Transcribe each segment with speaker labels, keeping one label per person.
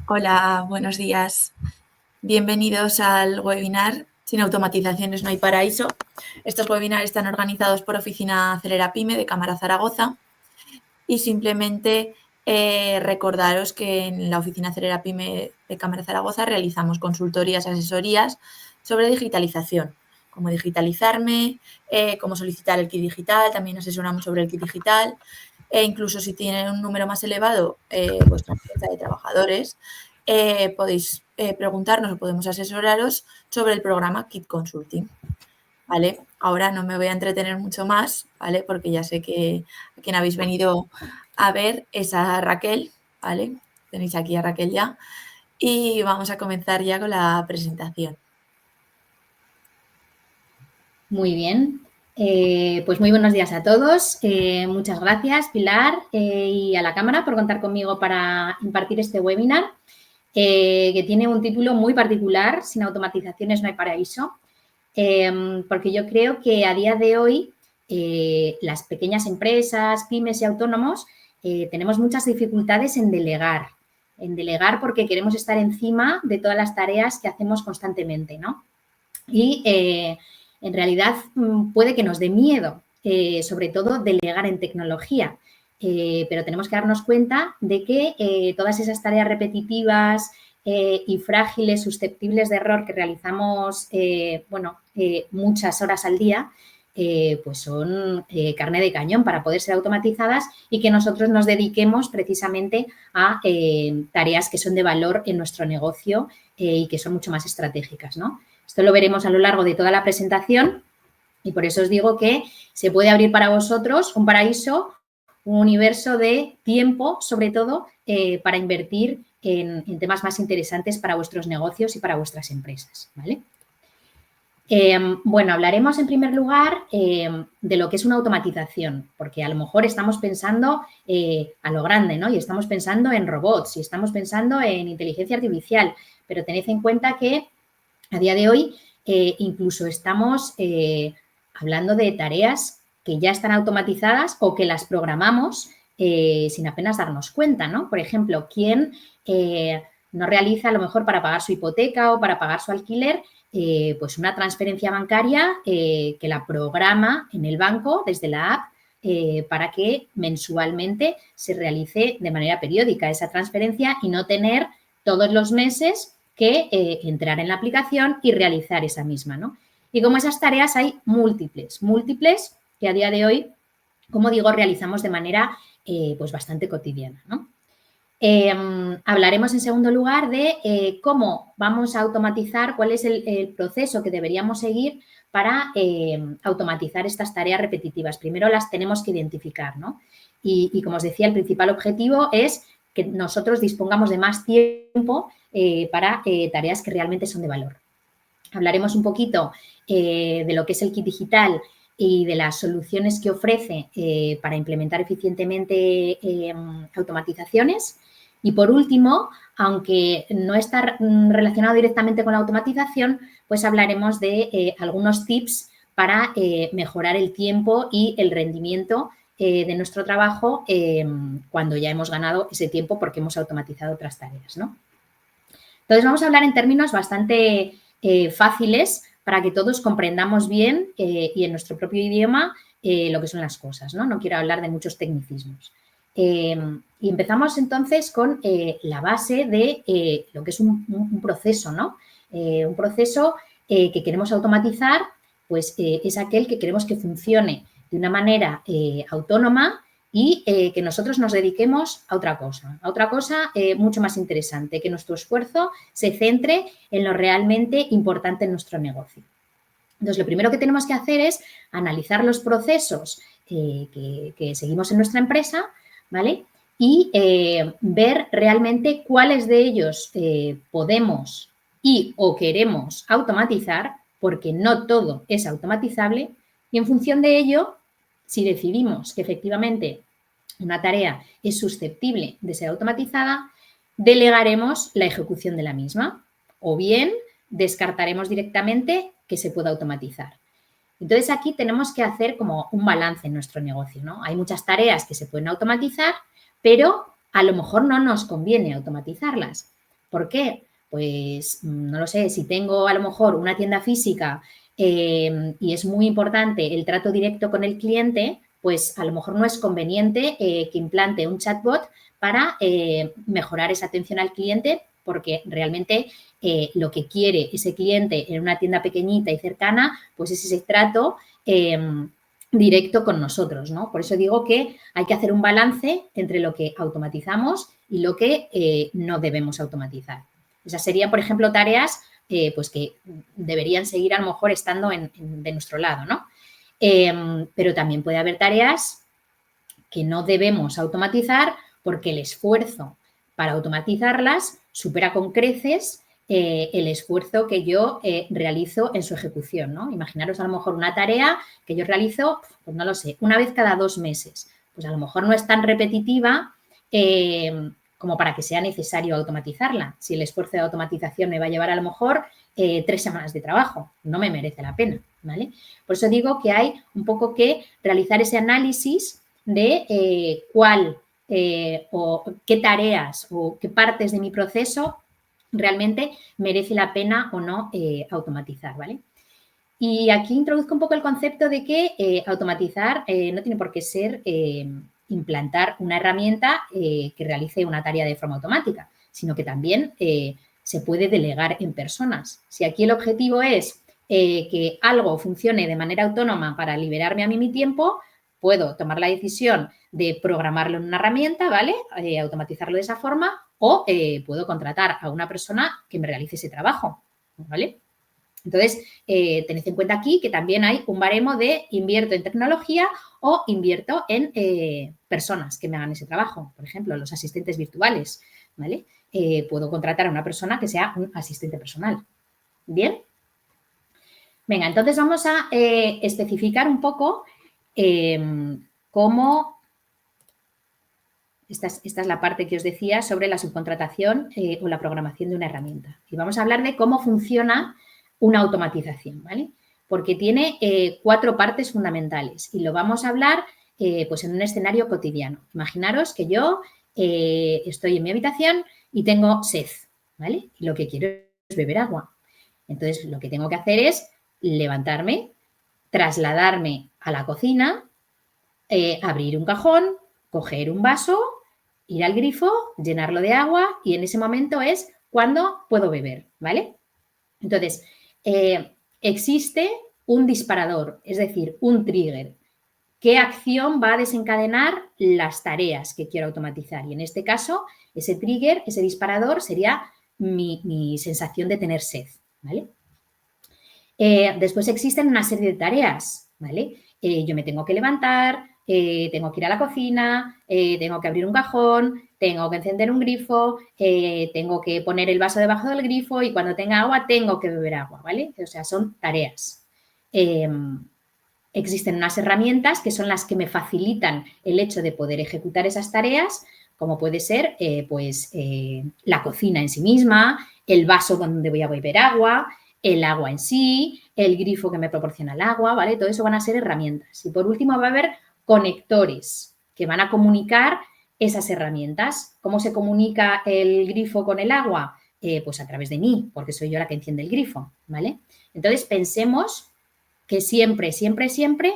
Speaker 1: Hola, buenos días. Bienvenidos al webinar Sin automatizaciones no hay paraíso. Estos webinars están organizados por Oficina Acelera Pyme de Cámara Zaragoza y simplemente recordaros que en la Oficina Acelera Pyme de Cámara Zaragoza realizamos consultorías, asesorías sobre digitalización, cómo digitalizarme, cómo solicitar el kit digital, también asesoramos sobre el kit digital e incluso si tienen un número más elevado vuestra empresa de trabajadores, podéis preguntarnos o podemos asesoraros sobre el programa Kit Consulting. ¿Vale? Ahora no me voy a entretener mucho más, ¿vale? Porque ya sé que a quien habéis venido a ver es a Raquel, ¿vale? Tenéis aquí a Raquel ya. Y vamos a comenzar ya con la presentación.
Speaker 2: Muy bien. Pues muy buenos días a todos. Muchas gracias, Pilar, y a la Cámara por contar conmigo para impartir este webinar, que tiene un título muy particular, Sin automatizaciones no hay paraíso, porque yo creo que a día de hoy las pequeñas empresas, pymes y autónomos tenemos muchas dificultades en delegar porque queremos estar encima de todas las tareas que hacemos constantemente, ¿no? Y en realidad puede que nos dé miedo, sobre todo delegar en tecnología, pero tenemos que darnos cuenta de que todas esas tareas repetitivas y frágiles, susceptibles de error que realizamos, muchas horas al día, pues son carne de cañón para poder ser automatizadas y que nosotros nos dediquemos precisamente a tareas que son de valor en nuestro negocio y que son mucho más estratégicas, ¿no? Esto lo veremos a lo largo de toda la presentación y por eso os digo que se puede abrir para vosotros un paraíso, un universo de tiempo, sobre todo, para invertir en temas más interesantes para vuestros negocios y para vuestras empresas, ¿vale? Hablaremos en primer lugar de lo que es una automatización, porque a lo mejor estamos pensando a lo grande, ¿no? Y estamos pensando en robots y estamos pensando en inteligencia artificial, pero tened en cuenta que a día de hoy incluso estamos hablando de tareas que ya están automatizadas o que las programamos sin apenas darnos cuenta, ¿no? Por ejemplo, ¿quién no realiza a lo mejor para pagar su hipoteca o para pagar su alquiler pues una transferencia bancaria que la programa en el banco desde la app para que mensualmente se realice de manera periódica esa transferencia y no tener todos los meses que entrar en la aplicación y realizar esa misma, ¿no? Y como esas tareas hay múltiples que a día de hoy, como digo, realizamos de manera pues bastante cotidiana, ¿no? Hablaremos en segundo lugar de cómo vamos a automatizar, cuál es el proceso que deberíamos seguir para automatizar estas tareas repetitivas. Primero las tenemos que identificar, ¿no? Y como os decía, el principal objetivo es que nosotros dispongamos de más tiempo para tareas que realmente son de valor. Hablaremos un poquito de lo que es el kit digital y de las soluciones que ofrece para implementar eficientemente automatizaciones. Y por último, aunque no está relacionado directamente con la automatización, pues hablaremos de algunos tips para mejorar el tiempo y el rendimiento de nuestro trabajo cuando ya hemos ganado ese tiempo porque hemos automatizado otras tareas, ¿no? Entonces, vamos a hablar en términos bastante fáciles para que todos comprendamos bien y en nuestro propio idioma lo que son las cosas, ¿no? No quiero hablar de muchos tecnicismos. Y empezamos entonces con la base de lo que es un proceso, ¿no? Un proceso que queremos automatizar, pues es aquel que queremos que funcione de una manera autónoma y que nosotros nos dediquemos a otra cosa mucho más interesante, que nuestro esfuerzo se centre en lo realmente importante en nuestro negocio. Entonces, lo primero que tenemos que hacer es analizar los procesos que seguimos en nuestra empresa, ¿vale? Y ver realmente cuáles de ellos podemos y o queremos automatizar, porque no todo es automatizable, y en función de ello, si decidimos que efectivamente una tarea es susceptible de ser automatizada, delegaremos la ejecución de la misma o bien descartaremos directamente que se pueda automatizar. Entonces, aquí tenemos que hacer como un balance en nuestro negocio, ¿no? Hay muchas tareas que se pueden automatizar, pero a lo mejor no nos conviene automatizarlas. ¿Por qué? Pues no lo sé, si tengo a lo mejor una tienda física y es muy importante el trato directo con el cliente, pues a lo mejor no es conveniente que implante un chatbot para mejorar esa atención al cliente, porque realmente lo que quiere ese cliente en una tienda pequeñita y cercana, pues es ese trato directo con nosotros, ¿no? Por eso digo que hay que hacer un balance entre lo que automatizamos y lo que no debemos automatizar. Esas serían, por ejemplo, tareas pues que deberían seguir a lo mejor estando de nuestro lado, ¿no? Pero también puede haber tareas que no debemos automatizar porque el esfuerzo para automatizarlas supera con creces el esfuerzo que yo realizo en su ejecución, ¿no? Imaginaros a lo mejor una tarea que yo realizo, pues no lo sé, una vez cada 2 meses. Pues a lo mejor no es tan repetitiva como para que sea necesario automatizarla. Si el esfuerzo de automatización me va a llevar a lo mejor 3 semanas de trabajo, no me merece la pena, ¿vale? Por eso digo que hay un poco que realizar ese análisis de cuál o qué tareas o qué partes de mi proceso realmente merece la pena o no automatizar, ¿vale? Y aquí introduzco un poco el concepto de que automatizar no tiene por qué ser implantar una herramienta que realice una tarea de forma automática, sino que también se puede delegar en personas. Si aquí el objetivo es que algo funcione de manera autónoma para liberarme a mí mi tiempo, puedo tomar la decisión de programarlo en una herramienta, ¿vale? Automatizarlo de esa forma o puedo contratar a una persona que me realice ese trabajo, ¿vale? Entonces, tened en cuenta aquí que también hay un baremo de invierto en tecnología o invierto en personas que me hagan ese trabajo. Por ejemplo, los asistentes virtuales, ¿vale? Puedo contratar a una persona que sea un asistente personal. ¿Bien? Venga, entonces vamos a especificar un poco cómo... Esta es la parte que os decía sobre la subcontratación o la programación de una herramienta. Y vamos a hablar de cómo funciona una automatización, ¿vale? Porque tiene 4 partes fundamentales y lo vamos a hablar pues en un escenario cotidiano. Imaginaros que yo estoy en mi habitación y tengo sed, ¿vale? Y lo que quiero es beber agua. Entonces, lo que tengo que hacer es levantarme, trasladarme a la cocina, abrir un cajón, coger un vaso, ir al grifo, llenarlo de agua y en ese momento es cuando puedo beber, ¿vale? Entonces, existe un disparador, es decir, un trigger. ¿Qué acción va a desencadenar las tareas que quiero automatizar? Y en este caso, ese trigger, ese disparador sería mi sensación de tener sed, ¿vale? Después existen una serie de tareas, ¿vale? Yo me tengo que levantar, tengo que ir a la cocina, tengo que abrir un cajón, tengo que encender un grifo, tengo que poner el vaso debajo del grifo y cuando tenga agua tengo que beber agua, ¿vale? O sea, son tareas. Existen unas herramientas que son las que me facilitan el hecho de poder ejecutar esas tareas, como puede ser la cocina en sí misma, el vaso donde voy a beber agua, el agua en sí, el grifo que me proporciona el agua, ¿vale? Todo eso van a ser herramientas. Y por último va a haber conectores que van a comunicar esas herramientas. ¿Cómo se comunica el grifo con el agua? Pues a través de mí, porque soy yo la que enciende el grifo, ¿vale? Entonces pensemos que siempre, siempre, siempre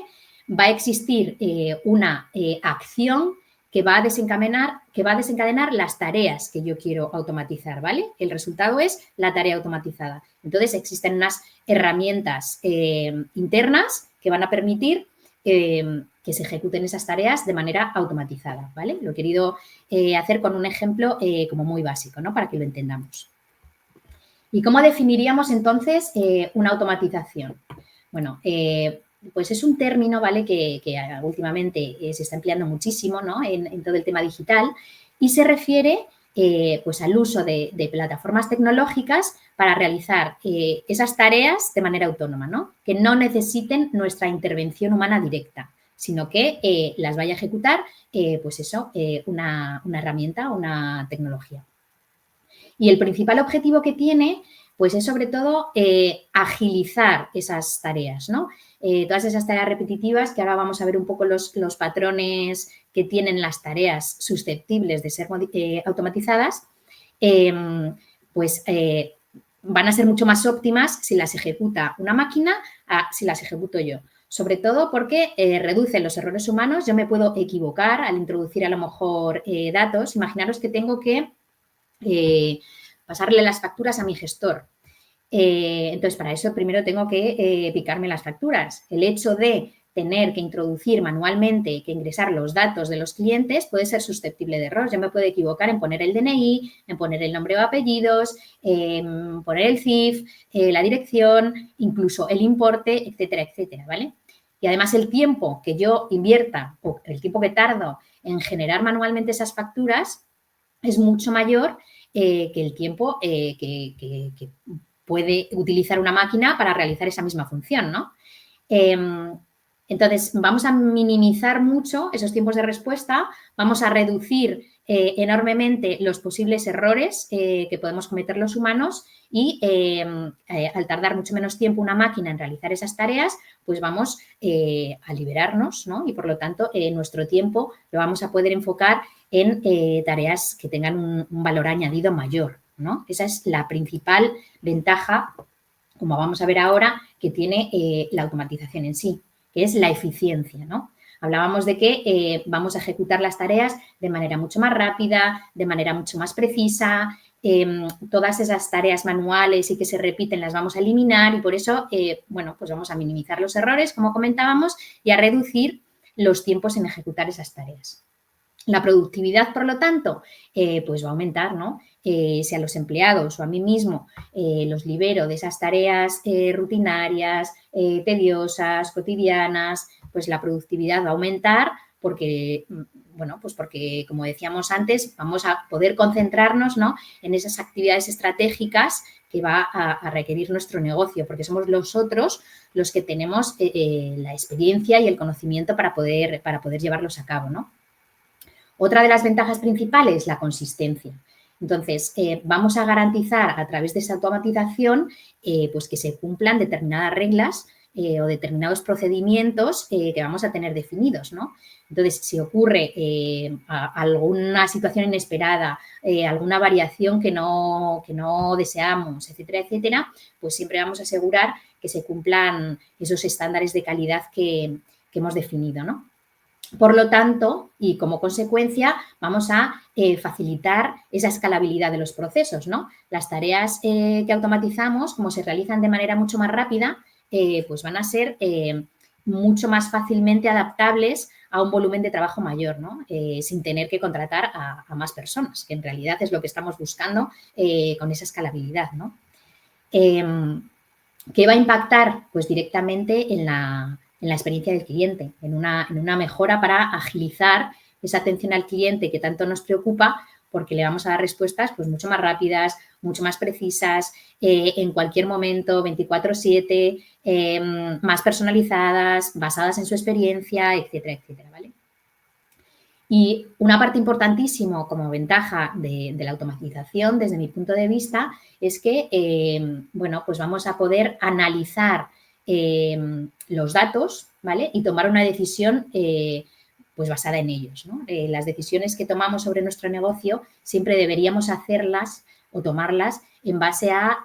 Speaker 2: va a existir una acción que va a desencadenar las tareas que yo quiero automatizar, ¿vale? El resultado es la tarea automatizada. Entonces, existen unas herramientas internas que van a permitir que se ejecuten esas tareas de manera automatizada, ¿vale? Lo he querido hacer con un ejemplo como muy básico, ¿no? Para que lo entendamos. ¿Y cómo definiríamos entonces una automatización? Bueno, pues es un término, ¿vale? Que últimamente se está empleando muchísimo, ¿no? En todo el tema digital y se refiere pues al uso de plataformas tecnológicas para realizar esas tareas de manera autónoma, ¿no? Que no necesiten nuestra intervención humana directa, sino que las vaya a ejecutar, una herramienta, una tecnología. Y el principal objetivo que tiene, pues es sobre todo agilizar esas tareas, ¿no? Todas esas tareas repetitivas, que ahora vamos a ver un poco los patrones que tienen las tareas susceptibles de ser automatizadas, pues van a ser mucho más óptimas si las ejecuta una máquina a si las ejecuto yo. Sobre todo porque reducen los errores humanos. Yo me puedo equivocar al introducir a lo mejor datos. Imaginaros que tengo que pasarle las facturas a mi gestor. Entonces, para eso primero tengo que picarme las facturas. El hecho de tener que introducir manualmente, que ingresar los datos de los clientes puede ser susceptible de error. Yo me puedo equivocar en poner el DNI, en poner el nombre o apellidos, en poner el CIF, la dirección, incluso el importe, etcétera, etcétera, ¿vale? Y además el tiempo que yo invierta o el tiempo que tardo en generar manualmente esas facturas es mucho mayor que el tiempo que puede utilizar una máquina para realizar esa misma función, ¿no? Entonces, vamos a minimizar mucho esos tiempos de respuesta, vamos a reducir enormemente los posibles errores que podemos cometer los humanos y al tardar mucho menos tiempo una máquina en realizar esas tareas, pues vamos a liberarnos, ¿no? Y, por lo tanto, nuestro tiempo lo vamos a poder enfocar en tareas que tengan un valor añadido mayor, ¿no? Esa es la principal ventaja, como vamos a ver ahora, que tiene la automatización en sí, que es la eficiencia, ¿no? Hablábamos de que vamos a ejecutar las tareas de manera mucho más rápida, de manera mucho más precisa, todas esas tareas manuales y que se repiten las vamos a eliminar y por eso, bueno, pues vamos a minimizar los errores, como comentábamos, y a reducir los tiempos en ejecutar esas tareas. La productividad, por lo tanto, pues va a aumentar, ¿no? Si a los empleados o a mí mismo los libero de esas tareas rutinarias, tediosas, cotidianas, pues la productividad va a aumentar porque, bueno, pues porque, como decíamos antes, vamos a poder concentrarnos, ¿no?, en esas actividades estratégicas que va a requerir nuestro negocio, porque somos nosotros los que tenemos la experiencia y el conocimiento para poder llevarlos a cabo, ¿no? Otra de las ventajas principales, la consistencia. Entonces, vamos a garantizar a través de esa automatización pues que se cumplan determinadas reglas o determinados procedimientos que vamos a tener definidos, ¿no? Entonces, si ocurre alguna situación inesperada, alguna variación que no deseamos, etcétera, etcétera, pues siempre vamos a asegurar que se cumplan esos estándares de calidad que hemos definido, ¿no? Por lo tanto, y como consecuencia, vamos a facilitar esa escalabilidad de los procesos, ¿no? Las tareas que automatizamos, como se realizan de manera mucho más rápida, pues van a ser mucho más fácilmente adaptables a un volumen de trabajo mayor, ¿no? Sin tener que contratar a más personas, que en realidad es lo que estamos buscando con esa escalabilidad, ¿no? ¿Qué va a impactar? Pues directamente en la experiencia del cliente, en una mejora para agilizar esa atención al cliente que tanto nos preocupa, porque le vamos a dar respuestas pues mucho más rápidas, mucho más precisas, en cualquier momento, 24/7, más personalizadas, basadas en su experiencia, etcétera, etcétera, ¿vale? Y una parte importantísima como ventaja de la automatización, desde mi punto de vista, es que, bueno, pues vamos a poder analizar los datos, ¿vale? Y tomar una decisión pues basada en ellos, ¿no? Las decisiones que tomamos sobre nuestro negocio siempre deberíamos hacerlas o tomarlas en base a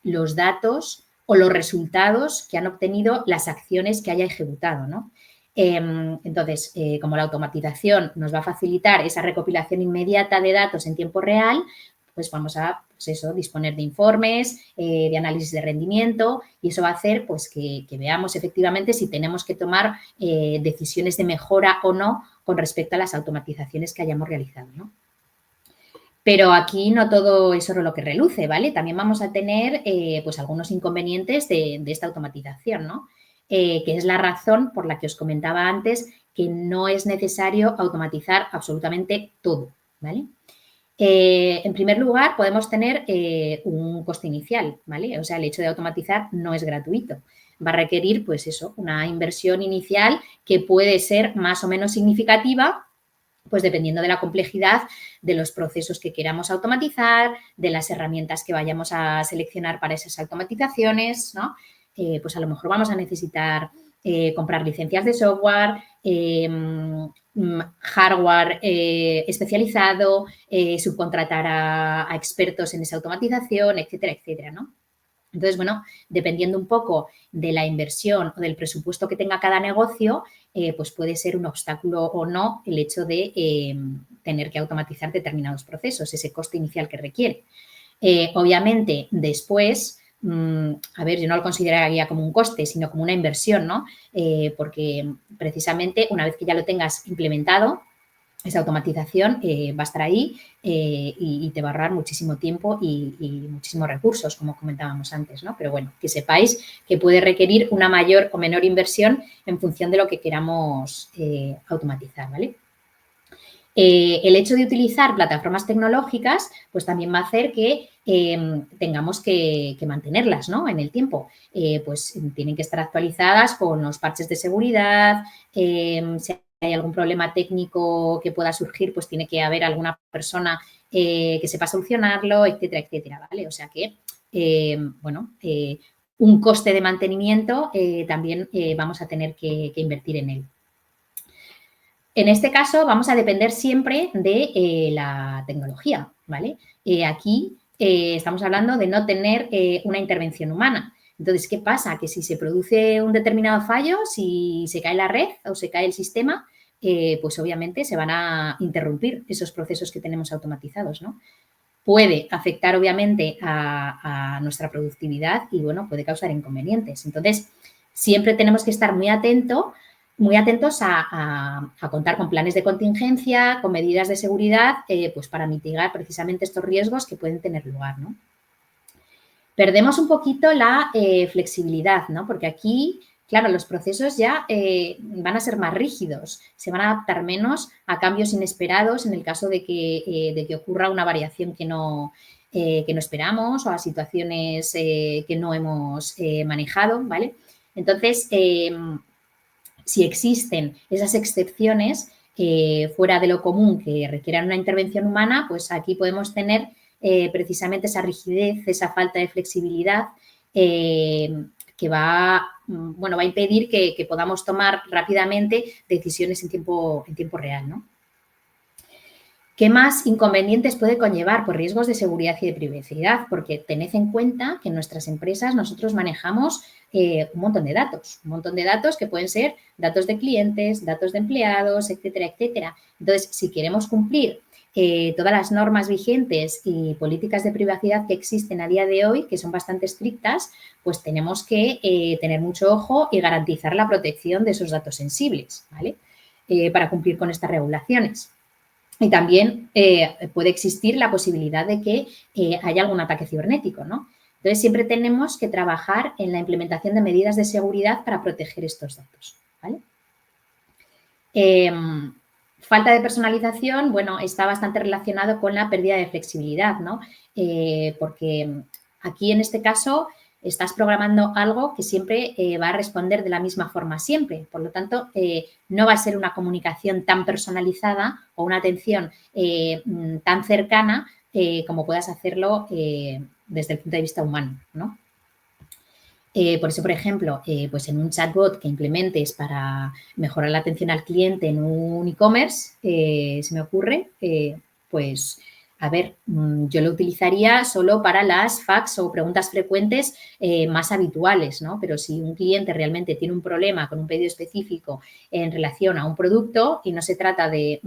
Speaker 2: los datos o los resultados que han obtenido las acciones que haya ejecutado, ¿no? Entonces, como la automatización nos va a facilitar esa recopilación inmediata de datos en tiempo real, pues vamos a, pues eso, disponer de informes, de análisis de rendimiento y eso va a hacer pues que veamos efectivamente si tenemos que tomar decisiones de mejora o no con respecto a las automatizaciones que hayamos realizado, ¿no? Pero aquí no todo es oro lo que reluce, ¿vale? También vamos a tener pues algunos inconvenientes de esta automatización, ¿no? Que es la razón por la que os comentaba antes que no es necesario automatizar absolutamente todo, ¿vale? En primer lugar, podemos tener un coste inicial, ¿vale? O sea, el hecho de automatizar no es gratuito. Va a requerir, pues eso, una inversión inicial que puede ser más o menos significativa, pues dependiendo de la complejidad de los procesos que queramos automatizar, de las herramientas que vayamos a seleccionar para esas automatizaciones, ¿no? Pues a lo mejor vamos a necesitar comprar licencias de software, hardware especializado, subcontratar a expertos en esa automatización, etcétera, etcétera, ¿no? Entonces, bueno, dependiendo un poco de la inversión o del presupuesto que tenga cada negocio, pues puede ser un obstáculo o no el hecho de tener que automatizar determinados procesos, ese coste inicial que requiere. Obviamente, después, a ver, yo no lo consideraría como un coste, sino como una inversión, ¿no? Porque precisamente una vez que ya lo tengas implementado, esa automatización va a estar ahí y te va a ahorrar muchísimo tiempo y muchísimos recursos, como comentábamos antes, ¿no? Pero bueno, que sepáis que puede requerir una mayor o menor inversión en función de lo que queramos automatizar, ¿vale? El hecho de utilizar plataformas tecnológicas, pues también va a hacer que tengamos que mantenerlas, ¿no? En el tiempo. Pues tienen que estar actualizadas con los parches de seguridad, si hay algún problema técnico que pueda surgir, pues tiene que haber alguna persona que sepa solucionarlo, etcétera, etcétera, ¿vale? O sea que, un coste de mantenimiento también vamos a tener que invertir en él. En este caso, vamos a depender siempre de la tecnología, ¿vale? Aquí estamos hablando de no tener una intervención humana. Entonces, ¿qué pasa? Que si se produce un determinado fallo, si se cae la red o se cae el sistema, pues obviamente se van a interrumpir esos procesos que tenemos automatizados, ¿no? Puede afectar, obviamente, a nuestra productividad y, bueno, puede causar inconvenientes. Entonces, siempre tenemos que estar muy atentos a contar con planes de contingencia, con medidas de seguridad, pues para mitigar precisamente estos riesgos que pueden tener lugar, ¿no? Perdemos un poquito la flexibilidad, ¿no? Porque aquí, claro, los procesos ya van a ser más rígidos, se van a adaptar menos a cambios inesperados en el caso de que ocurra una variación que no esperamos o a situaciones que no hemos manejado, ¿vale? Entonces, si existen esas excepciones fuera de lo común que requieran una intervención humana, pues aquí podemos tener precisamente esa rigidez, esa falta de flexibilidad que va a impedir que podamos tomar rápidamente decisiones en tiempo real, ¿no? ¿Qué más inconvenientes puede conllevar? Pues riesgos de seguridad y de privacidad, porque tened en cuenta que en nuestras empresas nosotros manejamos un montón de datos que pueden ser datos de clientes, datos de empleados, etcétera, etcétera. Entonces, si queremos cumplir todas las normas vigentes y políticas de privacidad que existen a día de hoy, que son bastante estrictas, pues tenemos que tener mucho ojo y garantizar la protección de esos datos sensibles, ¿vale? Para cumplir con estas regulaciones. Y también puede existir la posibilidad de que haya algún ataque cibernético, ¿no? Entonces, siempre tenemos que trabajar en la implementación de medidas de seguridad para proteger estos datos, ¿vale? Falta de personalización, bueno, está bastante relacionado con la pérdida de flexibilidad, ¿no? Porque aquí, en este caso, estás programando algo que siempre va a responder de la misma forma siempre. Por lo tanto, no va a ser una comunicación tan personalizada o una atención tan cercana como puedas hacerlo desde el punto de vista humano, ¿no? Por eso, por ejemplo, pues en un chatbot que implementes para mejorar la atención al cliente en un e-commerce, se me ocurre, pues, a ver, yo lo utilizaría solo para las fax o preguntas frecuentes más habituales, ¿no? Pero si un cliente realmente tiene un problema con un pedido específico en relación a un producto y no se trata de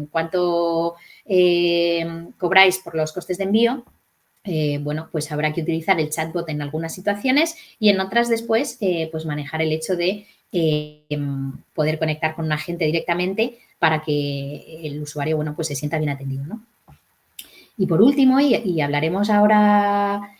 Speaker 2: cuánto cobráis por los costes de envío, bueno, pues habrá que utilizar el chatbot en algunas situaciones y en otras después, pues manejar el hecho de poder conectar con un agente directamente para que el usuario, bueno, pues se sienta bien atendido, ¿no? Y por último, y hablaremos ahora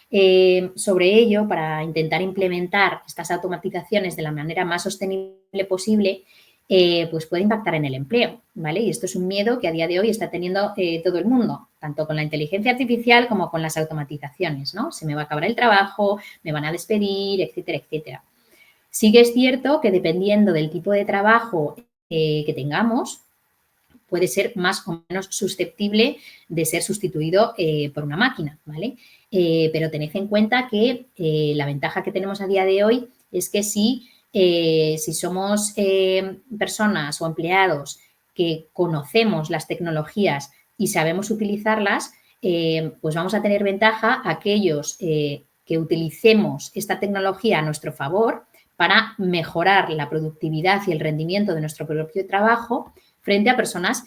Speaker 2: sobre ello para intentar implementar estas automatizaciones de la manera más sostenible posible, pues puede impactar en el empleo, ¿vale? Y esto es un miedo que a día de hoy está teniendo todo el mundo, tanto con la inteligencia artificial como con las automatizaciones, ¿no? Se me va a acabar el trabajo, me van a despedir, etcétera, etcétera. Sí que es cierto que dependiendo del tipo de trabajo que tengamos, puede ser más o menos susceptible de ser sustituido por una máquina, ¿vale? Pero tened en cuenta que la ventaja que tenemos a día de hoy es que si Si somos personas o empleados que conocemos las tecnologías y sabemos utilizarlas, pues vamos a tener ventaja aquellos que utilicemos esta tecnología a nuestro favor para mejorar la productividad y el rendimiento de nuestro propio trabajo frente a personas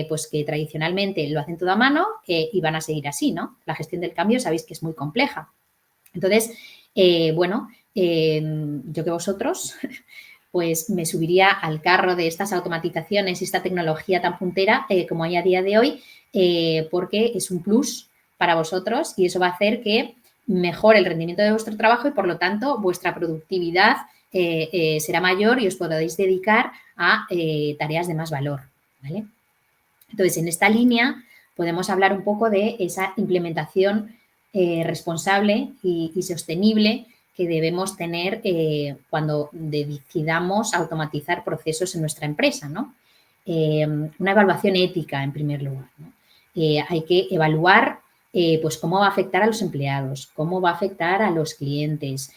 Speaker 2: pues que tradicionalmente lo hacen todo a mano y van a seguir así, ¿no? La gestión del cambio sabéis que es muy compleja. Entonces, yo que vosotros, pues me subiría al carro de estas automatizaciones y esta tecnología tan puntera como hay a día de hoy, porque es un plus para vosotros y eso va a hacer que mejore el rendimiento de vuestro trabajo y, por lo tanto, vuestra productividad será mayor y os podréis dedicar a tareas de más valor, ¿vale? Entonces, en esta línea podemos hablar un poco de esa implementación responsable y sostenible que debemos tener cuando decidamos automatizar procesos en nuestra empresa, ¿no? Una evaluación ética, en primer lugar, ¿no? Hay que evaluar pues cómo va a afectar a los empleados, cómo va a afectar a los clientes,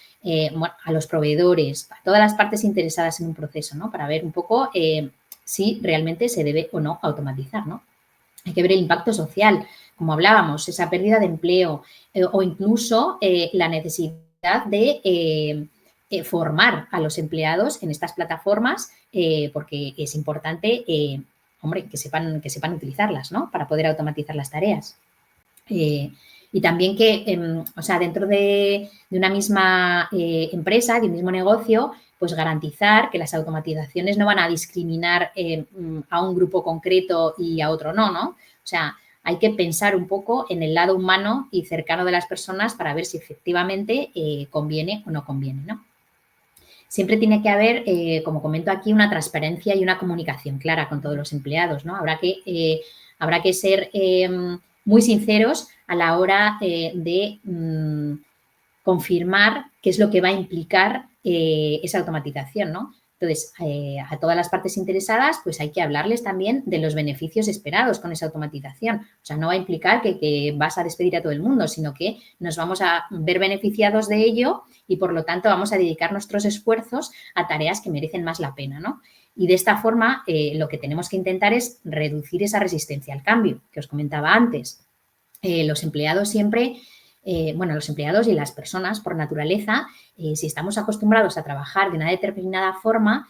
Speaker 2: a los proveedores, a todas las partes interesadas en un proceso, ¿no? Para ver un poco si realmente se debe o no automatizar, ¿no? Hay que ver el impacto social, como hablábamos, esa pérdida de empleo o incluso la necesidad de formar a los empleados en estas plataformas porque es importante, hombre, que sepan utilizarlas, ¿no? Para poder automatizar las tareas. Y también que, o sea, dentro de una misma empresa, de un mismo negocio, pues garantizar que las automatizaciones no van a discriminar a un grupo concreto y a otro no, ¿no? O sea, hay que pensar un poco en el lado humano y cercano de las personas para ver si efectivamente conviene o no conviene, ¿no? Siempre tiene que haber, como comento aquí, una transparencia y una comunicación clara con todos los empleados, ¿no? Habrá que ser muy sinceros a la hora de confirmar qué es lo que va a implicar esa automatización, ¿no? Entonces, a todas las partes interesadas, pues hay que hablarles también de los beneficios esperados con esa automatización. O sea, no va a implicar que vas a despedir a todo el mundo, sino que nos vamos a ver beneficiados de ello y, por lo tanto, vamos a dedicar nuestros esfuerzos a tareas que merecen más la pena, ¿no? Y de esta forma, lo que tenemos que intentar es reducir esa resistencia al cambio que os comentaba antes. Los empleados siempre... los empleados y las personas, por naturaleza, si estamos acostumbrados a trabajar de una determinada forma,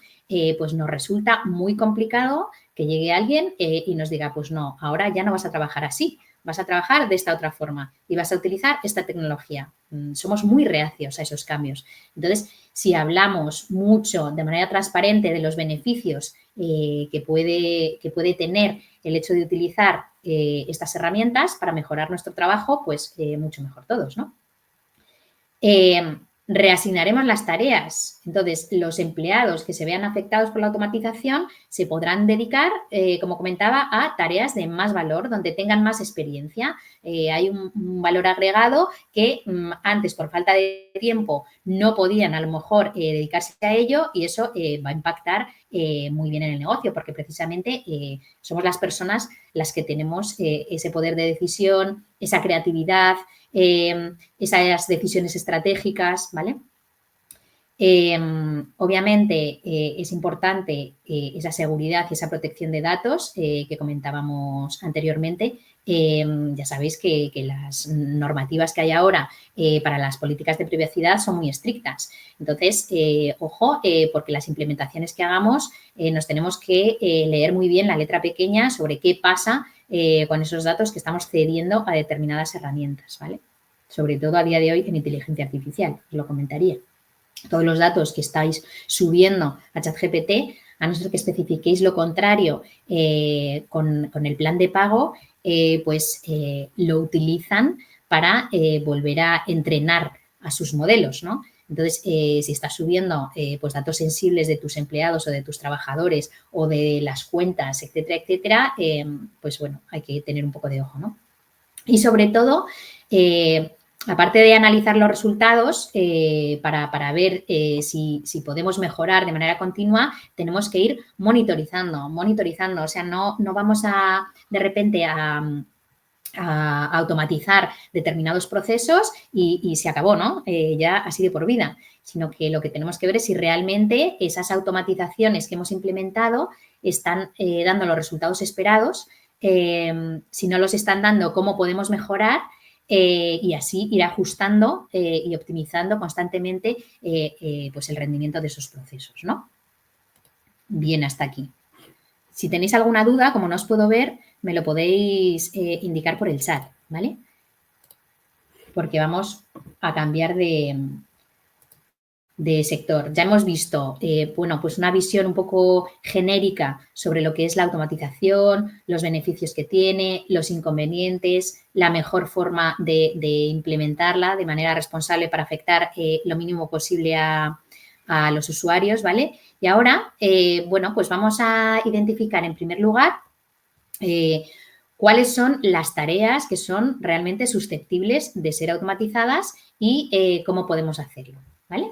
Speaker 2: pues nos resulta muy complicado que llegue alguien y nos diga, pues no, ahora ya no vas a trabajar así, vas a trabajar de esta otra forma y vas a utilizar esta tecnología. Somos muy reacios a esos cambios. Entonces, si hablamos mucho de manera transparente de los beneficios que puede tener el hecho de utilizar estas herramientas para mejorar nuestro trabajo, pues mucho mejor todos, ¿no? Reasignaremos las tareas. Entonces, los empleados que se vean afectados por la automatización se podrán dedicar, como comentaba, a tareas de más valor, donde tengan más experiencia. Hay un valor agregado que antes, por falta de tiempo, no podían a lo mejor dedicarse a ello y eso va a impactar muy bien en el negocio porque precisamente somos las personas las que tenemos ese poder de decisión, esa creatividad, esas decisiones estratégicas, ¿vale? Obviamente es importante esa seguridad y esa protección de datos que comentábamos anteriormente. Ya sabéis que las normativas que hay ahora para las políticas de privacidad son muy estrictas. Entonces, ojo, porque las implementaciones que hagamos nos tenemos que leer muy bien la letra pequeña sobre qué pasa con esos datos que estamos cediendo a determinadas herramientas, ¿vale? Sobre todo a día de hoy en inteligencia artificial, os lo comentaría. Todos los datos que estáis subiendo a ChatGPT, a no ser que especifiquéis lo contrario con el plan de pago, lo utilizan para volver a entrenar a sus modelos, ¿no? Entonces, si estás subiendo pues datos sensibles de tus empleados o de tus trabajadores o de las cuentas, etcétera, etcétera, pues bueno, hay que tener un poco de ojo, ¿no? Y sobre todo, aparte de analizar los resultados para ver si podemos mejorar de manera continua, tenemos que ir monitorizando. O sea, no vamos de repente a a automatizar determinados procesos y se acabó, ¿no? Ya así de por vida, sino que lo que tenemos que ver es si realmente esas automatizaciones que hemos implementado están dando los resultados esperados, si no los están dando, cómo podemos mejorar y así ir ajustando y optimizando constantemente pues el rendimiento de esos procesos, ¿no? Bien, hasta aquí. Si tenéis alguna duda, como no os puedo ver, me lo podéis indicar por el chat, ¿vale? Porque vamos a cambiar de sector. Ya hemos visto, bueno, pues una visión un poco genérica sobre lo que es la automatización, los beneficios que tiene, los inconvenientes, la mejor forma de implementarla de manera responsable para afectar lo mínimo posible a los usuarios, ¿vale? Y ahora, bueno, pues vamos a identificar en primer lugar cuáles son las tareas que son realmente susceptibles de ser automatizadas y cómo podemos hacerlo, ¿vale?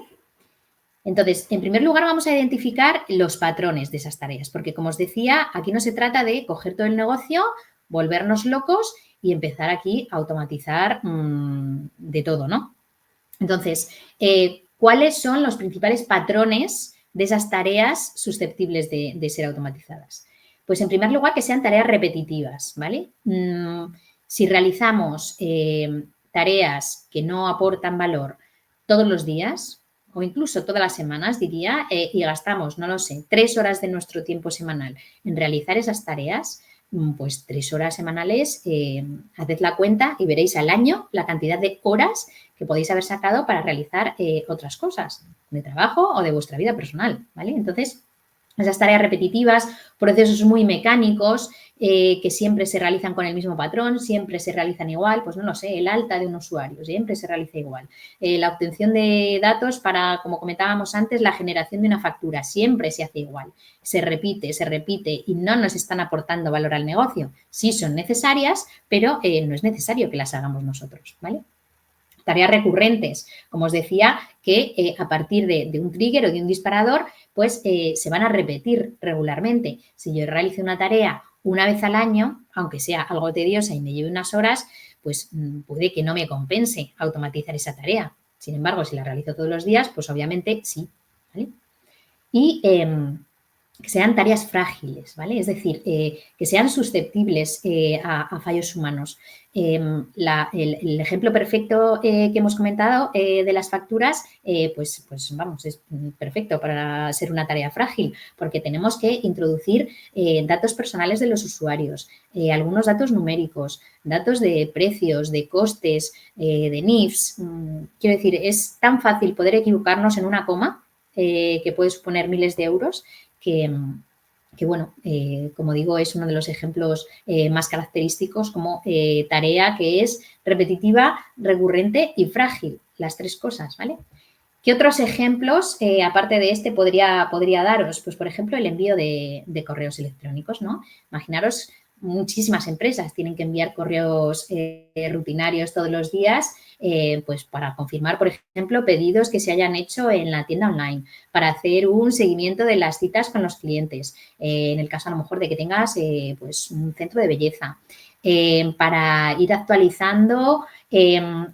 Speaker 2: Entonces, en primer lugar, vamos a identificar los patrones de esas tareas, porque como os decía, aquí no se trata de coger todo el negocio, volvernos locos y empezar aquí a automatizar de todo, ¿no? Entonces, ¿cuáles son los principales patrones de esas tareas susceptibles de ser automatizadas? Pues, en primer lugar, que sean tareas repetitivas, ¿vale? Si realizamos tareas que no aportan valor todos los días o incluso todas las semanas, diría, y gastamos, no lo sé, 3 horas de nuestro tiempo semanal en realizar esas tareas, pues 3 horas semanales, haced la cuenta y veréis al año la cantidad de horas que podéis haber sacado para realizar otras cosas de trabajo o de vuestra vida personal, ¿vale? Entonces, esas tareas repetitivas, procesos muy mecánicos que siempre se realizan con el mismo patrón, siempre se realizan igual, pues no lo sé, el alta de un usuario, siempre se realiza igual. La obtención de datos para, como comentábamos antes, la generación de una factura, siempre se hace igual. Se repite y no nos están aportando valor al negocio. Sí son necesarias, pero no es necesario que las hagamos nosotros, ¿vale? Tareas recurrentes, como os decía, que a partir de un trigger o de un disparador, pues se van a repetir regularmente. Si yo realizo una tarea una vez al año, aunque sea algo tediosa y me lleve unas horas, pues puede que no me compense automatizar esa tarea. Sin embargo, si la realizo todos los días, pues obviamente sí, ¿vale? Y que sean tareas frágiles, ¿vale? Es decir, que sean susceptibles a fallos humanos. El ejemplo perfecto que hemos comentado de las facturas, pues vamos, es perfecto para ser una tarea frágil, porque tenemos que introducir datos personales de los usuarios, algunos datos numéricos, datos de precios, de costes, de NIFs. Quiero decir, es tan fácil poder equivocarnos en una coma que puede suponer miles de euros, que bueno, como digo, es uno de los ejemplos más característicos como tarea que es repetitiva, recurrente y frágil, las 3 cosas, ¿vale? ¿Qué otros ejemplos, aparte de este, podría daros? Pues, por ejemplo, el envío de correos electrónicos, ¿no? Imaginaros, muchísimas empresas tienen que enviar correos rutinarios todos los días, pues para confirmar, por ejemplo, pedidos que se hayan hecho en la tienda online, para hacer un seguimiento de las citas con los clientes, en el caso a lo mejor de que tengas pues un centro de belleza, para ir actualizando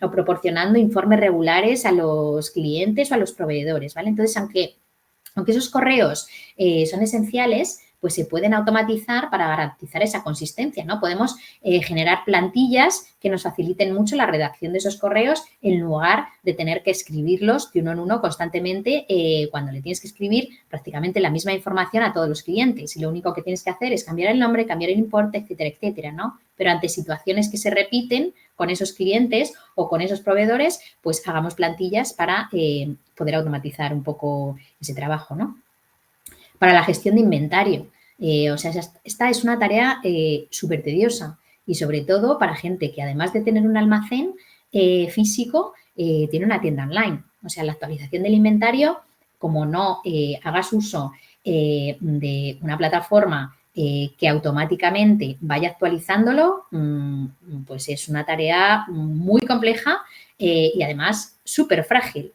Speaker 2: o proporcionando informes regulares a los clientes o a los proveedores, ¿vale? Entonces, aunque esos correos son esenciales, pues se pueden automatizar para garantizar esa consistencia, ¿no? Podemos generar plantillas que nos faciliten mucho la redacción de esos correos en lugar de tener que escribirlos de uno en uno constantemente cuando le tienes que escribir prácticamente la misma información a todos los clientes y lo único que tienes que hacer es cambiar el nombre, cambiar el importe, etcétera, etcétera, ¿no? Pero ante situaciones que se repiten con esos clientes o con esos proveedores, pues hagamos plantillas para poder automatizar un poco ese trabajo, ¿no? Para la gestión de inventario. O sea, esta es una tarea súper tediosa y sobre todo para gente que además de tener un almacén físico, tiene una tienda online. O sea, la actualización del inventario, como no hagas uso de una plataforma que automáticamente vaya actualizándolo, pues es una tarea muy compleja y además súper frágil,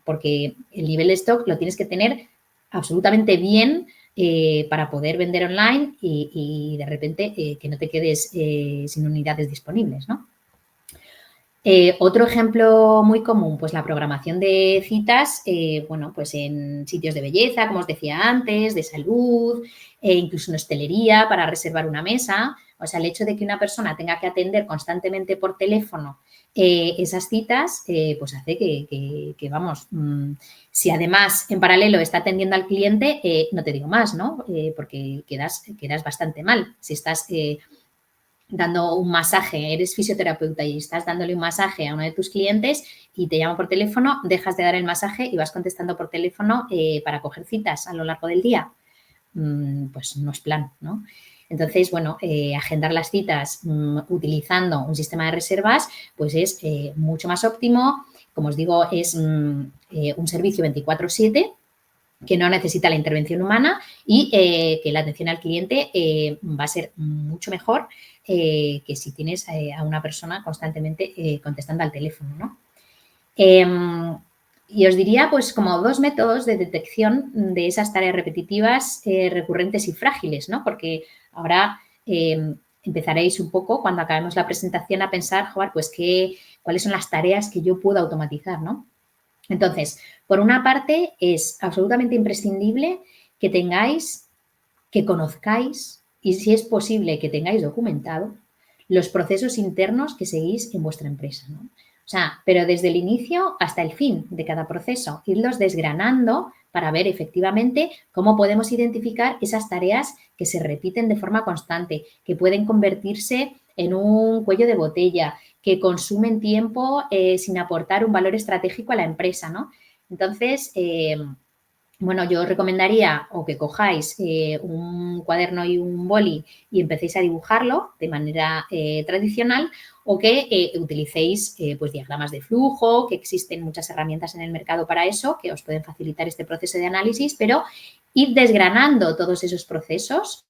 Speaker 2: porque el nivel de stock lo tienes que tener absolutamente bien para poder vender online y de repente que no te quedes sin unidades disponibles, ¿no? Otro ejemplo muy común, pues la programación de citas, bueno, pues en sitios de belleza, como os decía antes, de salud, incluso en hostelería para reservar una mesa. O sea, el hecho de que una persona tenga que atender constantemente por teléfono esas citas, pues hace que vamos, si además en paralelo está atendiendo al cliente, no te digo más, ¿no? Porque quedas bastante mal. Si estás dando un masaje, eres fisioterapeuta y estás dándole un masaje a uno de tus clientes y te llama por teléfono, dejas de dar el masaje y vas contestando por teléfono para coger citas a lo largo del día. Pues no es plan, ¿no? Entonces, bueno, agendar las citas utilizando un sistema de reservas, pues es mucho más óptimo. Como os digo, es un servicio 24/7 que no necesita la intervención humana y que la atención al cliente va a ser mucho mejor que si tienes a una persona constantemente contestando al teléfono, ¿no? Y os diría, pues, como 2 métodos de detección de esas tareas repetitivas, recurrentes y frágiles, ¿no? Porque ahora empezaréis un poco, cuando acabemos la presentación, a pensar, joder, pues, cuáles son las tareas que yo puedo automatizar, ¿no? Entonces, por una parte, es absolutamente imprescindible que tengáis, que conozcáis y, si es posible, que tengáis documentado los procesos internos que seguís en vuestra empresa, ¿no? O sea, pero desde el inicio hasta el fin de cada proceso, irlos desgranando para ver efectivamente cómo podemos identificar esas tareas que se repiten de forma constante, que pueden convertirse en un cuello de botella, que consumen tiempo sin aportar un valor estratégico a la empresa, ¿no? Entonces, bueno, yo os recomendaría o que cojáis un cuaderno y un boli y empecéis a dibujarlo de manera tradicional, o que utilicéis pues diagramas de flujo, que existen muchas herramientas en el mercado para eso, que os pueden facilitar este proceso de análisis, pero ir desgranando todos esos procesos,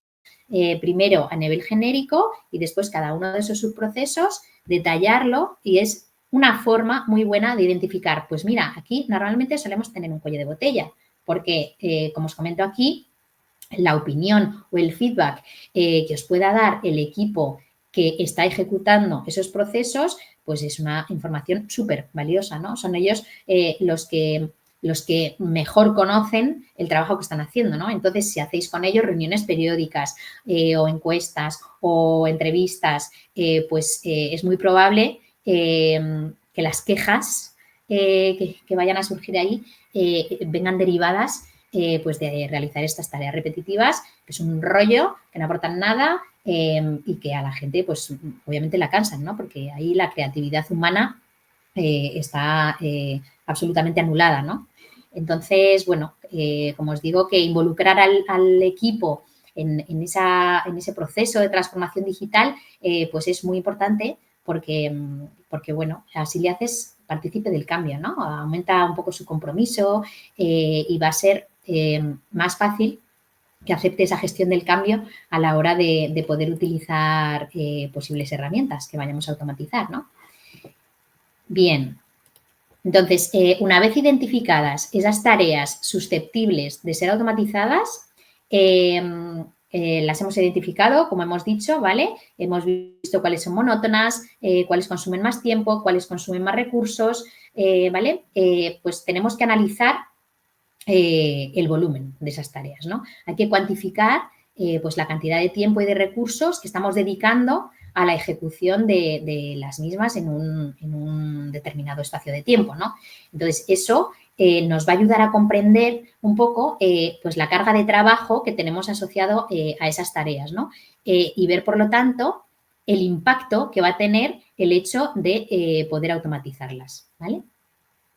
Speaker 2: primero a nivel genérico y después cada uno de esos subprocesos, detallarlo, y es una forma muy buena de identificar, pues mira, aquí normalmente solemos tener un cuello de botella, porque, como os comento aquí, la opinión o el feedback que os pueda dar el equipo que está ejecutando esos procesos, pues es una información súper valiosa, ¿no? Son ellos los que mejor conocen el trabajo que están haciendo, ¿no? Entonces, si hacéis con ellos reuniones periódicas o encuestas o entrevistas, pues es muy probable que las quejas que vayan a surgir ahí vengan derivadas pues de realizar estas tareas repetitivas, que es un rollo, que no aportan nada y que a la gente, pues obviamente la cansan, ¿no? Porque ahí la creatividad humana está absolutamente anulada, ¿no? Entonces, bueno, como os digo, que involucrar al equipo en ese proceso de transformación digital, pues es muy importante porque, bueno, así le haces partícipe del cambio, ¿no? Aumenta un poco su compromiso y va a ser más fácil que acepte esa gestión del cambio a la hora de poder utilizar posibles herramientas que vayamos a automatizar, ¿no? Bien, entonces, una vez identificadas esas tareas susceptibles de ser automatizadas, las hemos identificado, como hemos dicho, ¿vale? Hemos visto cuáles son monótonas, cuáles consumen más tiempo, cuáles consumen más recursos, ¿vale? Pues tenemos que analizar el volumen de esas tareas, ¿no? Hay que cuantificar pues la cantidad de tiempo y de recursos que estamos dedicando a la ejecución de las mismas en un determinado espacio de tiempo, ¿no? Entonces, eso nos va a ayudar a comprender un poco pues la carga de trabajo que tenemos asociado a esas tareas, ¿no? Y ver, por lo tanto, el impacto que va a tener el hecho de poder automatizarlas, ¿vale?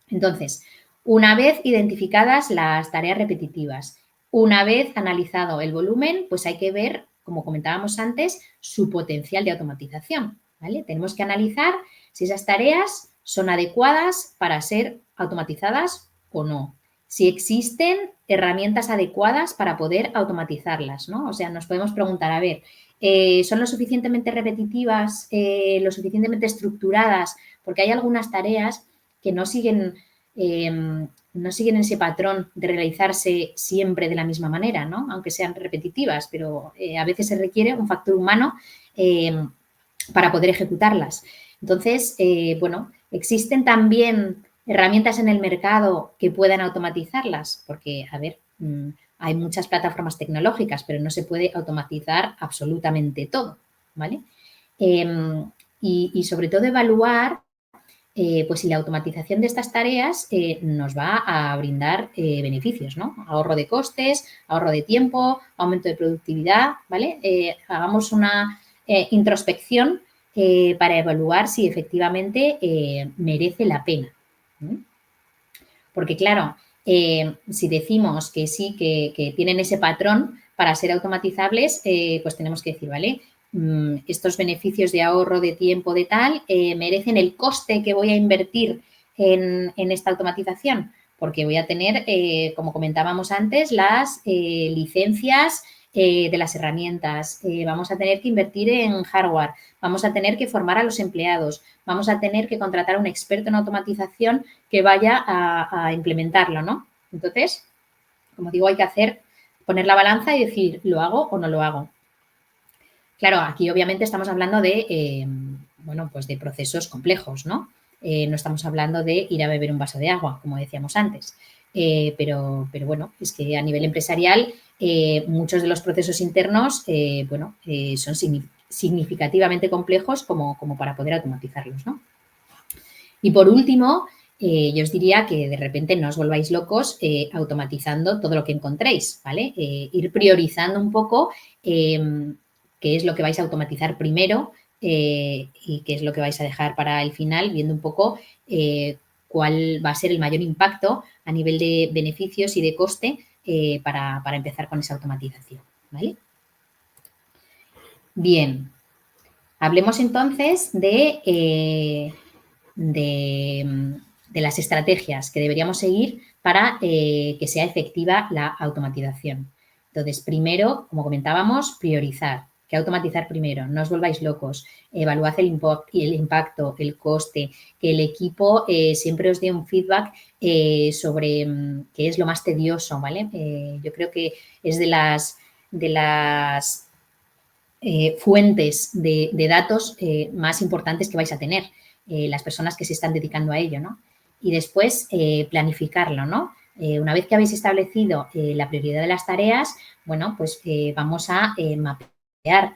Speaker 2: Entonces, una vez identificadas las tareas repetitivas, una vez analizado el volumen, pues hay que ver, como comentábamos antes, su potencial de automatización, ¿vale? Tenemos que analizar si esas tareas son adecuadas para ser automatizadas o no. Si existen herramientas adecuadas para poder automatizarlas, ¿no? O sea, nos podemos preguntar, a ver, ¿son lo suficientemente repetitivas, lo suficientemente estructuradas? Porque hay algunas tareas que no siguen no siguen ese patrón de realizarse siempre de la misma manera, ¿no? Aunque sean repetitivas, pero a veces se requiere un factor humano para poder ejecutarlas. Entonces, bueno, existen también herramientas en el mercado que puedan automatizarlas, porque, a ver, hay muchas plataformas tecnológicas, pero no se puede automatizar absolutamente todo, ¿vale? Y sobre todo evaluar pues si la automatización de estas tareas nos va a brindar beneficios, ¿no? Ahorro de costes, ahorro de tiempo, aumento de productividad, ¿vale? Hagamos una introspección para evaluar si efectivamente merece la pena. Porque, claro, si decimos que sí, que tienen ese patrón para ser automatizables, pues tenemos que decir, ¿vale? Estos beneficios de ahorro de tiempo de tal merecen el coste que voy a invertir en esta automatización, porque voy a tener, como comentábamos antes, las licencias de las herramientas, vamos a tener que invertir en hardware, vamos a tener que formar a los empleados, vamos a tener que contratar a un experto en automatización que vaya a implementarlo, ¿no? Entonces, como digo, hay que poner la balanza y decir, ¿lo hago o no lo hago? Claro, aquí obviamente estamos hablando de, bueno, pues de procesos complejos, ¿no? No estamos hablando de ir a beber un vaso de agua, como decíamos antes. Pero bueno, es que a nivel empresarial muchos de los procesos internos, bueno, son significativamente complejos como para poder automatizarlos, ¿no? Y por último, yo os diría que de repente no os volváis locos automatizando todo lo que encontréis, ¿vale? Ir priorizando un poco qué es lo que vais a automatizar primero y qué es lo que vais a dejar para el final, viendo un poco cuál va a ser el mayor impacto a nivel de beneficios y de coste para empezar con esa automatización, ¿vale? Bien, hablemos entonces de las estrategias que deberíamos seguir para que sea efectiva la automatización. Entonces, primero, como comentábamos, priorizar. ¿Qué automatizar primero? No os volváis locos. Evaluad el impacto, el coste, que el equipo siempre os dé un feedback sobre qué es lo más tedioso, ¿vale? Yo creo que es de las fuentes de datos más importantes que vais a tener, las personas que se están dedicando a ello, ¿no? Y después planificarlo, ¿no? Una vez que habéis establecido la prioridad de las tareas, bueno, pues vamos a mapear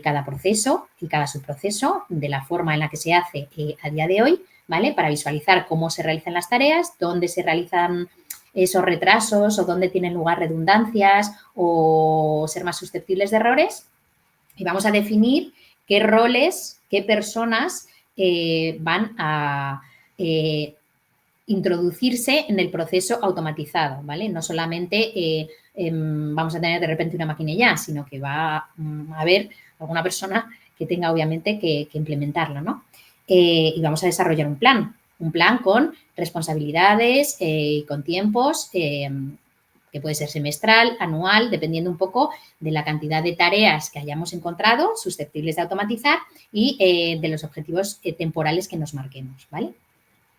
Speaker 2: cada proceso y cada subproceso de la forma en la que se hace a día de hoy, ¿vale? Para visualizar cómo se realizan las tareas, dónde se realizan esos retrasos o dónde tienen lugar redundancias o ser más susceptibles de errores. Y vamos a definir qué roles, qué personas van a introducirse en el proceso automatizado, ¿vale? No solamente vamos a tener de repente una máquina ya, sino que va a haber alguna persona que tenga obviamente que implementarlo, ¿no? Y vamos a desarrollar un plan con responsabilidades y con tiempos que puede ser semestral, anual, dependiendo un poco de la cantidad de tareas que hayamos encontrado susceptibles de automatizar y de los objetivos temporales que nos marquemos, ¿vale?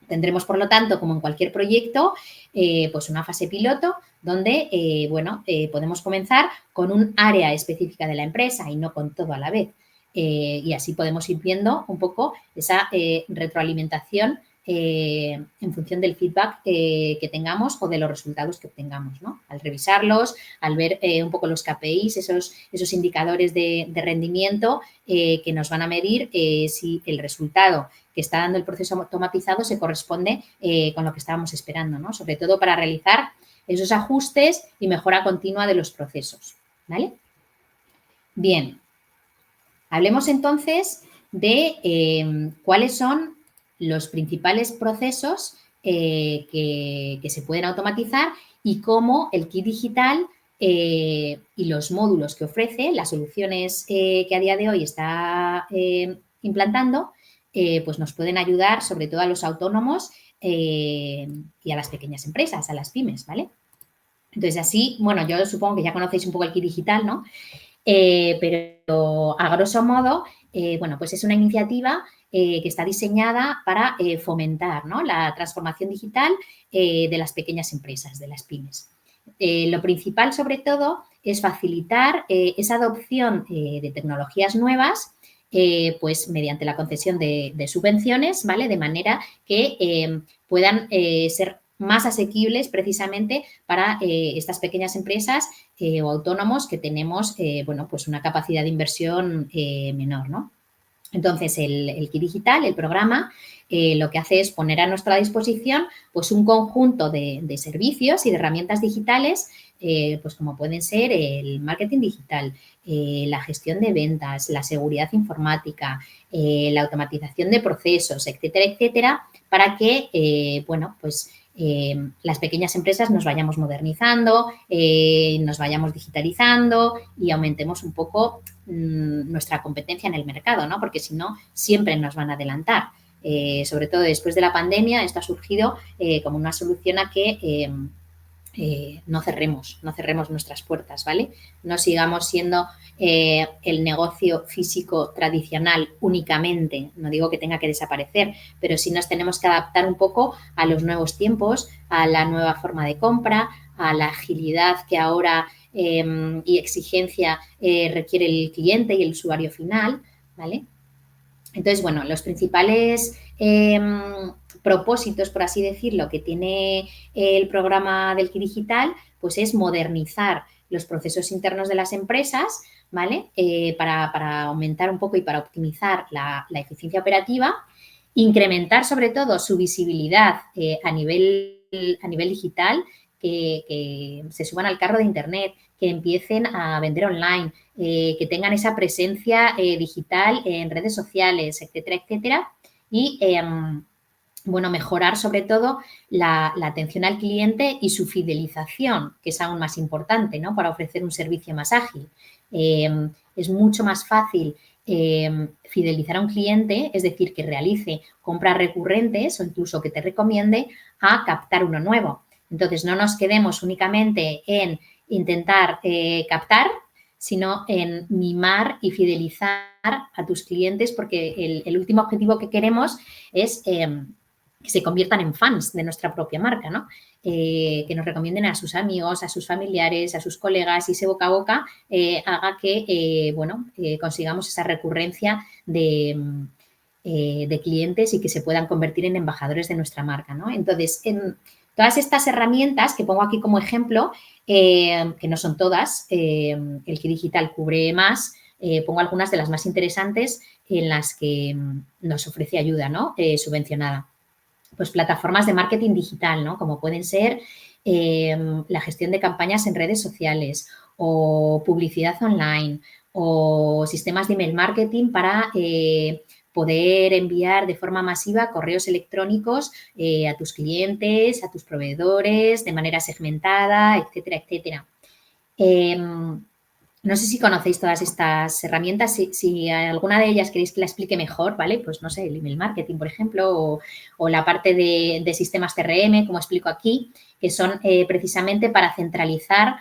Speaker 2: Tendremos, por lo tanto, como en cualquier proyecto, pues una fase piloto donde, bueno, podemos comenzar con un área específica de la empresa y no con todo a la vez. Y así podemos ir viendo un poco esa retroalimentación en función del feedback que tengamos o de los resultados que obtengamos, ¿no? Al revisarlos, al ver un poco los KPIs, esos indicadores de rendimiento que nos van a medir si el resultado que está dando el proceso automatizado se corresponde con lo que estábamos esperando, ¿no? Sobre todo para realizar esos ajustes y mejora continua de los procesos, ¿vale? Bien, hablemos entonces de cuáles son los principales procesos que se pueden automatizar y cómo el kit digital y los módulos que ofrece, las soluciones que a día de hoy está implantando, pues nos pueden ayudar sobre todo a los autónomos y a las pequeñas empresas, a las pymes, ¿vale? Entonces, así, bueno, yo supongo que ya conocéis un poco el kit digital, ¿no? Pero a grosso modo, bueno, pues es una iniciativa que está diseñada para fomentar, ¿no?, la transformación digital de las pequeñas empresas, de las pymes. Lo principal, sobre todo, es facilitar esa adopción de tecnologías nuevas, pues mediante la concesión de subvenciones, ¿vale? De manera que puedan ser más asequibles precisamente para estas pequeñas empresas o autónomos que tenemos, bueno, pues una capacidad de inversión menor, ¿no? Entonces, el Kit Digital, el programa, lo que hace es poner a nuestra disposición pues un conjunto de servicios y de herramientas digitales, pues como pueden ser el marketing digital, la gestión de ventas, la seguridad informática, la automatización de procesos, etcétera, etcétera, para que, bueno, pues las pequeñas empresas nos vayamos modernizando, nos vayamos digitalizando y aumentemos un poco nuestra competencia en el mercado, ¿no? Porque si no, siempre nos van a adelantar. Sobre todo después de la pandemia, esto ha surgido como una solución a que no cerremos nuestras puertas, ¿vale? No sigamos siendo el negocio físico tradicional únicamente, no digo que tenga que desaparecer, pero sí nos tenemos que adaptar un poco a los nuevos tiempos, a la nueva forma de compra, a la agilidad que ahora y exigencia requiere el cliente y el usuario final, ¿vale? Entonces, bueno, los principales propósitos, por así decirlo, que tiene el programa del Kit Digital, pues es modernizar los procesos internos de las empresas, ¿vale? Para aumentar un poco y para optimizar la eficiencia operativa, incrementar sobre todo su visibilidad a nivel digital, que se suban al carro de Internet, que empiecen a vender online, que tengan esa presencia digital en redes sociales, etcétera, etcétera. Y, bueno, mejorar sobre todo la atención al cliente y su fidelización, que es aún más importante, ¿no?, para ofrecer un servicio más ágil. Es mucho más fácil fidelizar a un cliente, es decir, que realice compras recurrentes o incluso que te recomiende, a captar uno nuevo. Entonces, no nos quedemos únicamente en intentar captar, sino en mimar y fidelizar a tus clientes, porque el último objetivo que queremos es que se conviertan en fans de nuestra propia marca, ¿no? Que nos recomienden a sus amigos, a sus familiares, a sus colegas, y ese boca a boca haga que, bueno, consigamos esa recurrencia de clientes y que se puedan convertir en embajadores de nuestra marca, ¿no? Entonces, todas estas herramientas que pongo aquí como ejemplo, que no son todas, el Kit Digital cubre más, pongo algunas de las más interesantes en las que nos ofrece ayuda, ¿no?, subvencionada. Pues plataformas de marketing digital, ¿no?, como pueden ser la gestión de campañas en redes sociales o publicidad online o sistemas de email marketing para poder enviar de forma masiva correos electrónicos a tus clientes, a tus proveedores, de manera segmentada, etcétera, etcétera. No sé si conocéis todas estas herramientas, si alguna de ellas queréis que la explique mejor, ¿vale? Pues no sé, el email marketing, por ejemplo, o la parte de sistemas CRM, como explico aquí, que son precisamente para centralizar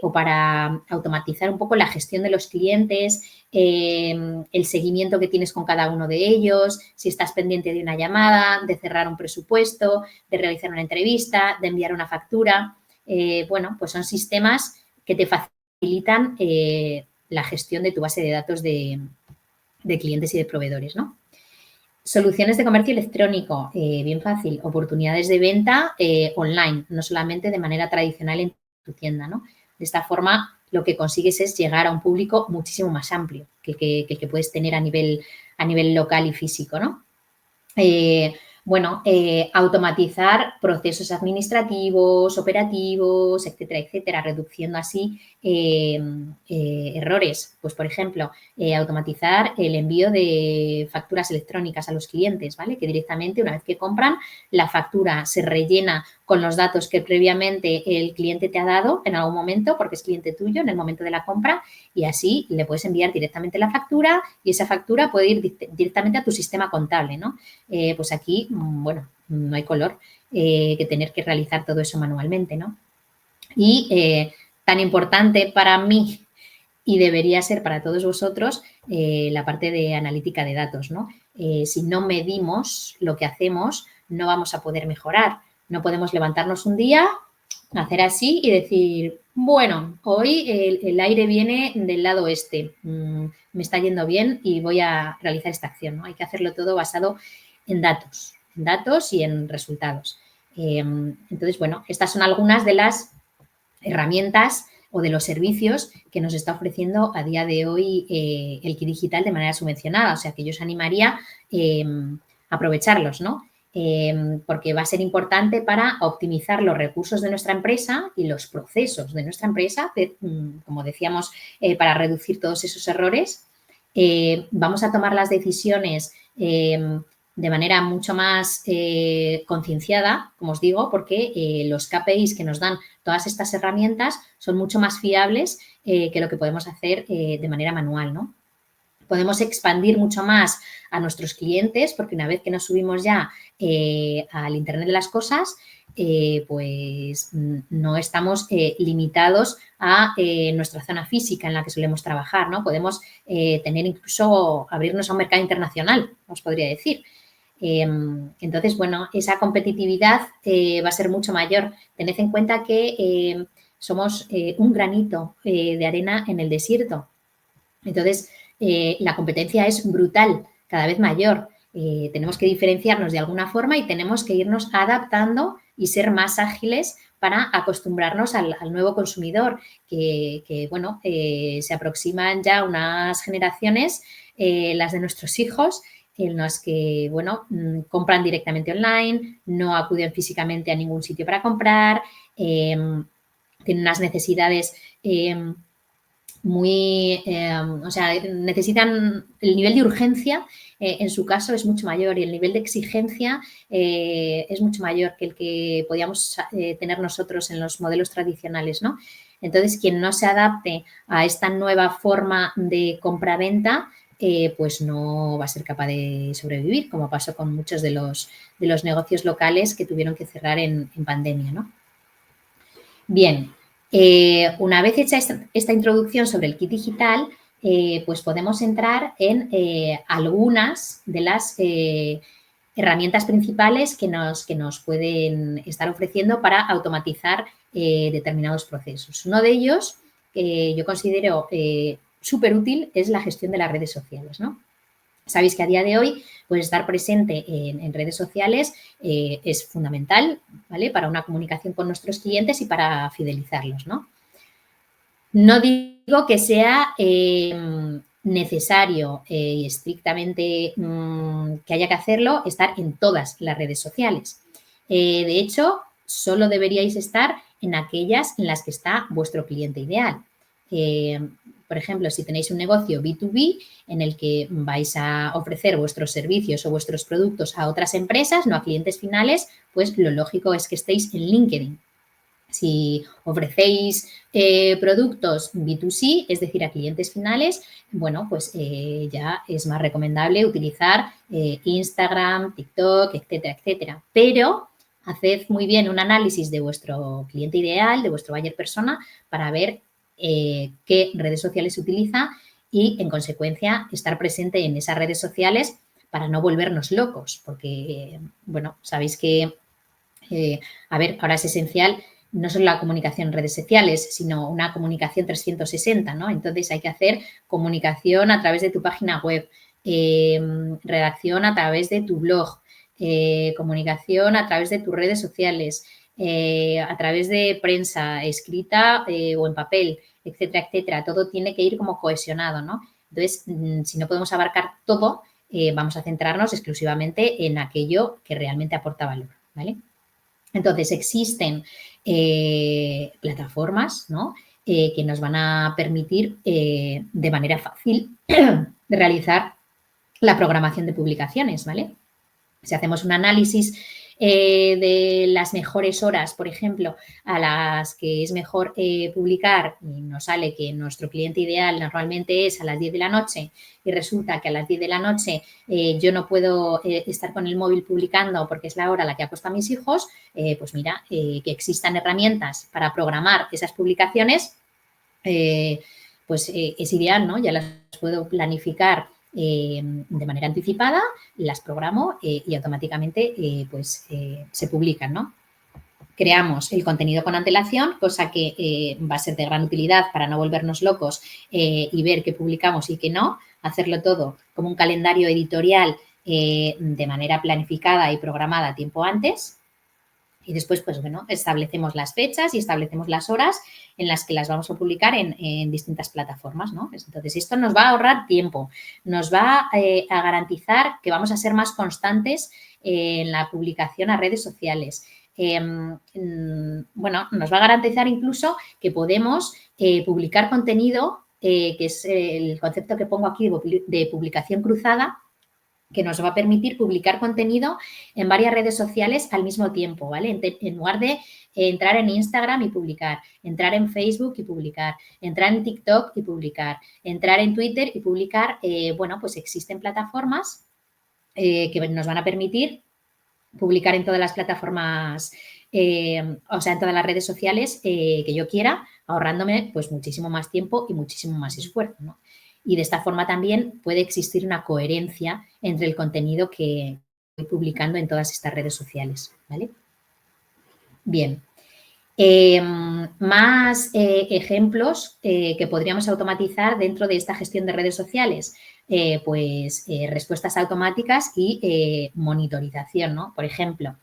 Speaker 2: o para automatizar un poco la gestión de los clientes, el seguimiento que tienes con cada uno de ellos, si estás pendiente de una llamada, de cerrar un presupuesto, de realizar una entrevista, de enviar una factura. Bueno, pues son sistemas que te facilitan la gestión de tu base de datos de clientes y de proveedores, ¿no? Soluciones de comercio electrónico, bien fácil. Oportunidades de venta online, no solamente de manera tradicional en tu tienda, ¿no? De esta forma, lo que consigues es llegar a un público muchísimo más amplio que el que puedes tener a nivel local y físico, ¿no? Bueno, automatizar procesos administrativos, operativos, etcétera, etcétera, reduciendo así errores. Pues, por ejemplo, automatizar el envío de facturas electrónicas a los clientes, ¿vale? Que directamente, una vez que compran, la factura se rellena con los datos que previamente el cliente te ha dado en algún momento, porque es cliente tuyo en el momento de la compra, y así le puedes enviar directamente la factura y esa factura puede ir directamente a tu sistema contable, ¿no? Pues aquí, bueno, no hay color que tener que realizar todo eso manualmente, ¿no? Y tan importante para mí y debería ser para todos vosotros la parte de analítica de datos, ¿no? Si no medimos lo que hacemos, no vamos a poder mejorar. No podemos levantarnos un día, hacer así y decir, bueno, hoy el aire viene del lado este, me está yendo bien y voy a realizar esta acción, ¿no? Hay que hacerlo todo basado en datos y en resultados. Entonces, bueno, estas son algunas de las herramientas o de los servicios que nos está ofreciendo a día de hoy el Kit Digital de manera subvencionada. O sea, que yo os animaría a aprovecharlos, ¿no? Porque va a ser importante para optimizar los recursos de nuestra empresa y los procesos de nuestra empresa, como decíamos, para reducir todos esos errores. Vamos a tomar las decisiones de manera mucho más concienciada, como os digo, porque los KPIs que nos dan todas estas herramientas son mucho más fiables que lo que podemos hacer de manera manual, ¿no? Podemos expandir mucho más a nuestros clientes porque una vez que nos subimos ya al Internet de las cosas, pues no estamos limitados a nuestra zona física en la que solemos trabajar, ¿no? Podemos tener incluso abrirnos a un mercado internacional, os podría decir. Entonces, bueno, esa competitividad va a ser mucho mayor. Tened en cuenta que somos un granito de arena en el desierto. Entonces, la competencia es brutal, cada vez mayor. Tenemos que diferenciarnos de alguna forma y tenemos que irnos adaptando y ser más ágiles para acostumbrarnos al nuevo consumidor, que bueno, se aproximan ya unas generaciones, las de nuestros hijos, en las que, bueno, compran directamente online, no acuden físicamente a ningún sitio para comprar, tienen unas necesidades o sea, necesitan, el nivel de urgencia en su caso es mucho mayor y el nivel de exigencia es mucho mayor que el que podíamos tener nosotros en los modelos tradicionales, ¿no? Entonces, quien no se adapte a esta nueva forma de compra-venta, pues no va a ser capaz de sobrevivir, como pasó con muchos de los negocios locales que tuvieron que cerrar en pandemia, ¿no? Bien, una vez hecha esta introducción sobre el kit digital, pues podemos entrar en algunas de las herramientas principales que nos pueden estar ofreciendo para automatizar determinados procesos. Uno de ellos, que yo considero súper útil, es la gestión de las redes sociales, ¿no? Sabéis que a día de hoy, pues estar presente en redes sociales es fundamental, ¿vale? Para una comunicación con nuestros clientes y para fidelizarlos, ¿no? No digo que sea necesario y estrictamente que haya que hacerlo, estar en todas las redes sociales. De hecho, solo deberíais estar en aquellas en las que está vuestro cliente ideal. Por ejemplo, si tenéis un negocio B2B en el que vais a ofrecer vuestros servicios o vuestros productos a otras empresas, no a clientes finales, pues lo lógico es que estéis en LinkedIn. Si ofrecéis productos B2C, es decir, a clientes finales, bueno, pues ya es más recomendable utilizar Instagram, TikTok, etcétera, etcétera. Pero haced muy bien un análisis de vuestro cliente ideal, de vuestro buyer persona, para ver qué redes sociales utiliza y, en consecuencia, estar presente en esas redes sociales para no volvernos locos. Porque, bueno, sabéis que, a ver, ahora es esencial no solo la comunicación en redes sociales, sino una comunicación 360, ¿no? Entonces hay que hacer comunicación a través de tu página web, redacción a través de tu blog, comunicación a través de tus redes sociales, a través de prensa escrita o en papel, etcétera, etcétera. Todo tiene que ir como cohesionado, ¿no? Entonces, si no podemos abarcar todo, vamos a centrarnos exclusivamente en aquello que realmente aporta valor, ¿vale? Entonces, existen plataformas, ¿no? Que nos van a permitir de manera fácil realizar la programación de publicaciones, ¿vale? Si hacemos un análisis de las mejores horas, por ejemplo, a las que es mejor publicar, y nos sale que nuestro cliente ideal normalmente es a las 10 de la noche y resulta que a las 10 de la noche yo no puedo estar con el móvil publicando porque es la hora a la que acuesto a mis hijos, pues mira, que existan herramientas para programar esas publicaciones, pues es ideal, ¿no? Ya las puedo planificar de manera anticipada, las programo y automáticamente se publican, ¿no? Creamos el contenido con antelación, cosa que va a ser de gran utilidad para no volvernos locos y ver qué publicamos y qué no, hacerlo todo como un calendario editorial de manera planificada y programada tiempo antes. Y después, pues bueno, establecemos las fechas y establecemos las horas en las que las vamos a publicar en distintas plataformas, ¿no? Entonces, esto nos va a ahorrar tiempo, nos va a garantizar que vamos a ser más constantes en la publicación a redes sociales. Bueno, nos va a garantizar incluso que podemos publicar contenido, que es el concepto que pongo aquí de publicación cruzada, que nos va a permitir publicar contenido en varias redes sociales al mismo tiempo, ¿vale? En lugar de entrar en Instagram y publicar, entrar en Facebook y publicar, entrar en TikTok y publicar, entrar en Twitter y publicar, bueno, pues existen plataformas que nos van a permitir publicar en todas las plataformas, o sea, en todas las redes sociales que yo quiera, ahorrándome pues muchísimo más tiempo y muchísimo más esfuerzo, ¿no? Y de esta forma también puede existir una coherencia entre el contenido que estoy publicando en todas estas redes sociales, ¿vale? Bien. Más ejemplos que podríamos automatizar dentro de esta gestión de redes sociales, respuestas automáticas y monitorización, ¿no? Por ejemplo,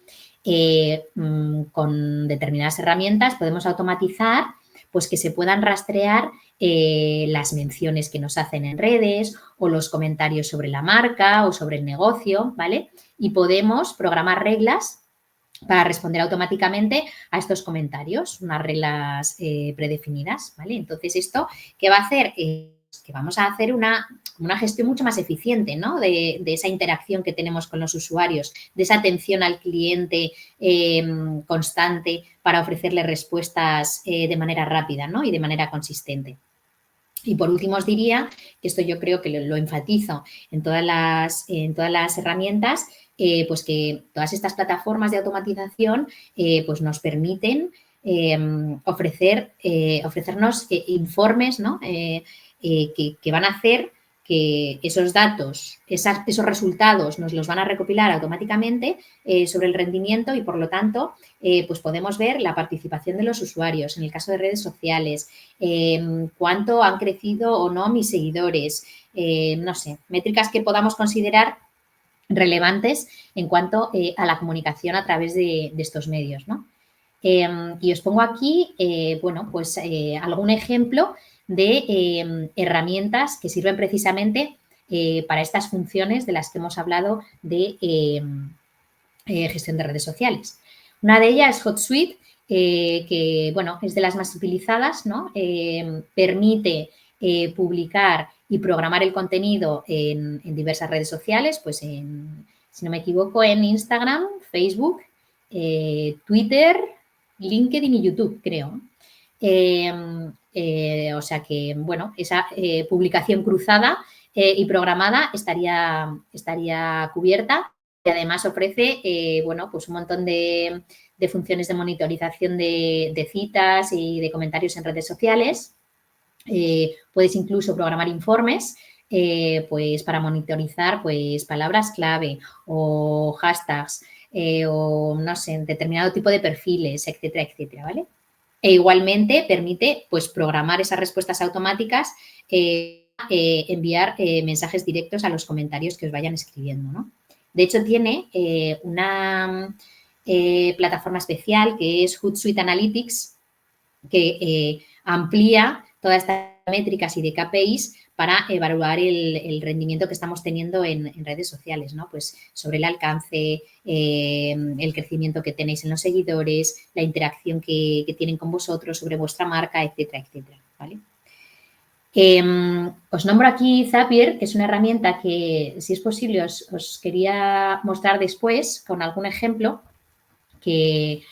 Speaker 2: con determinadas herramientas podemos automatizar pues que se puedan rastrear las menciones que nos hacen en redes o los comentarios sobre la marca o sobre el negocio, ¿vale? Y podemos programar reglas para responder automáticamente a estos comentarios, unas reglas predefinidas, ¿vale? Entonces, ¿esto qué va a hacer? Que vamos a hacer una gestión mucho más eficiente, ¿no? De esa interacción que tenemos con los usuarios, de esa atención al cliente constante para ofrecerle respuestas de manera rápida, ¿no? Y de manera consistente. Y por último os diría, que esto yo creo que lo enfatizo en todas las herramientas, pues que todas estas plataformas de automatización pues nos permiten ofrecernos informes, ¿no? Que van a hacer que esos datos, esos resultados nos los van a recopilar automáticamente sobre el rendimiento y, por lo tanto, pues podemos ver la participación de los usuarios, en el caso de redes sociales, cuánto han crecido o no mis seguidores, no sé, métricas que podamos considerar relevantes en cuanto a la comunicación a través de estos medios, ¿no? Y os pongo aquí, bueno, pues algún ejemplo de herramientas que sirven precisamente para estas funciones de las que hemos hablado de gestión de redes sociales. Una de ellas es HotSuite, que, bueno, es de las más utilizadas, ¿no? Permite publicar y programar el contenido en diversas redes sociales, pues si no me equivoco, en Instagram, Facebook, Twitter, LinkedIn y YouTube, creo. O sea que, bueno, esa publicación cruzada y programada estaría cubierta y además ofrece, bueno, pues un montón de funciones de monitorización de citas y de comentarios en redes sociales. Puedes incluso programar informes pues para monitorizar pues palabras clave o hashtags o no sé, determinado tipo de perfiles, etcétera, etcétera, ¿vale? E igualmente permite pues programar esas respuestas automáticas, enviar mensajes directos a los comentarios que os vayan escribiendo, ¿no? De hecho, tiene una plataforma especial que es Hootsuite Analytics, que amplía todas estas métricas y de KPIs para evaluar el rendimiento que estamos teniendo en redes sociales, ¿no? Pues sobre el alcance, el crecimiento que tenéis en los seguidores, la interacción que tienen con vosotros sobre vuestra marca, etcétera, etcétera, ¿vale? Os nombro aquí Zapier, que es una herramienta que, si es posible, os quería mostrar después con algún ejemplo que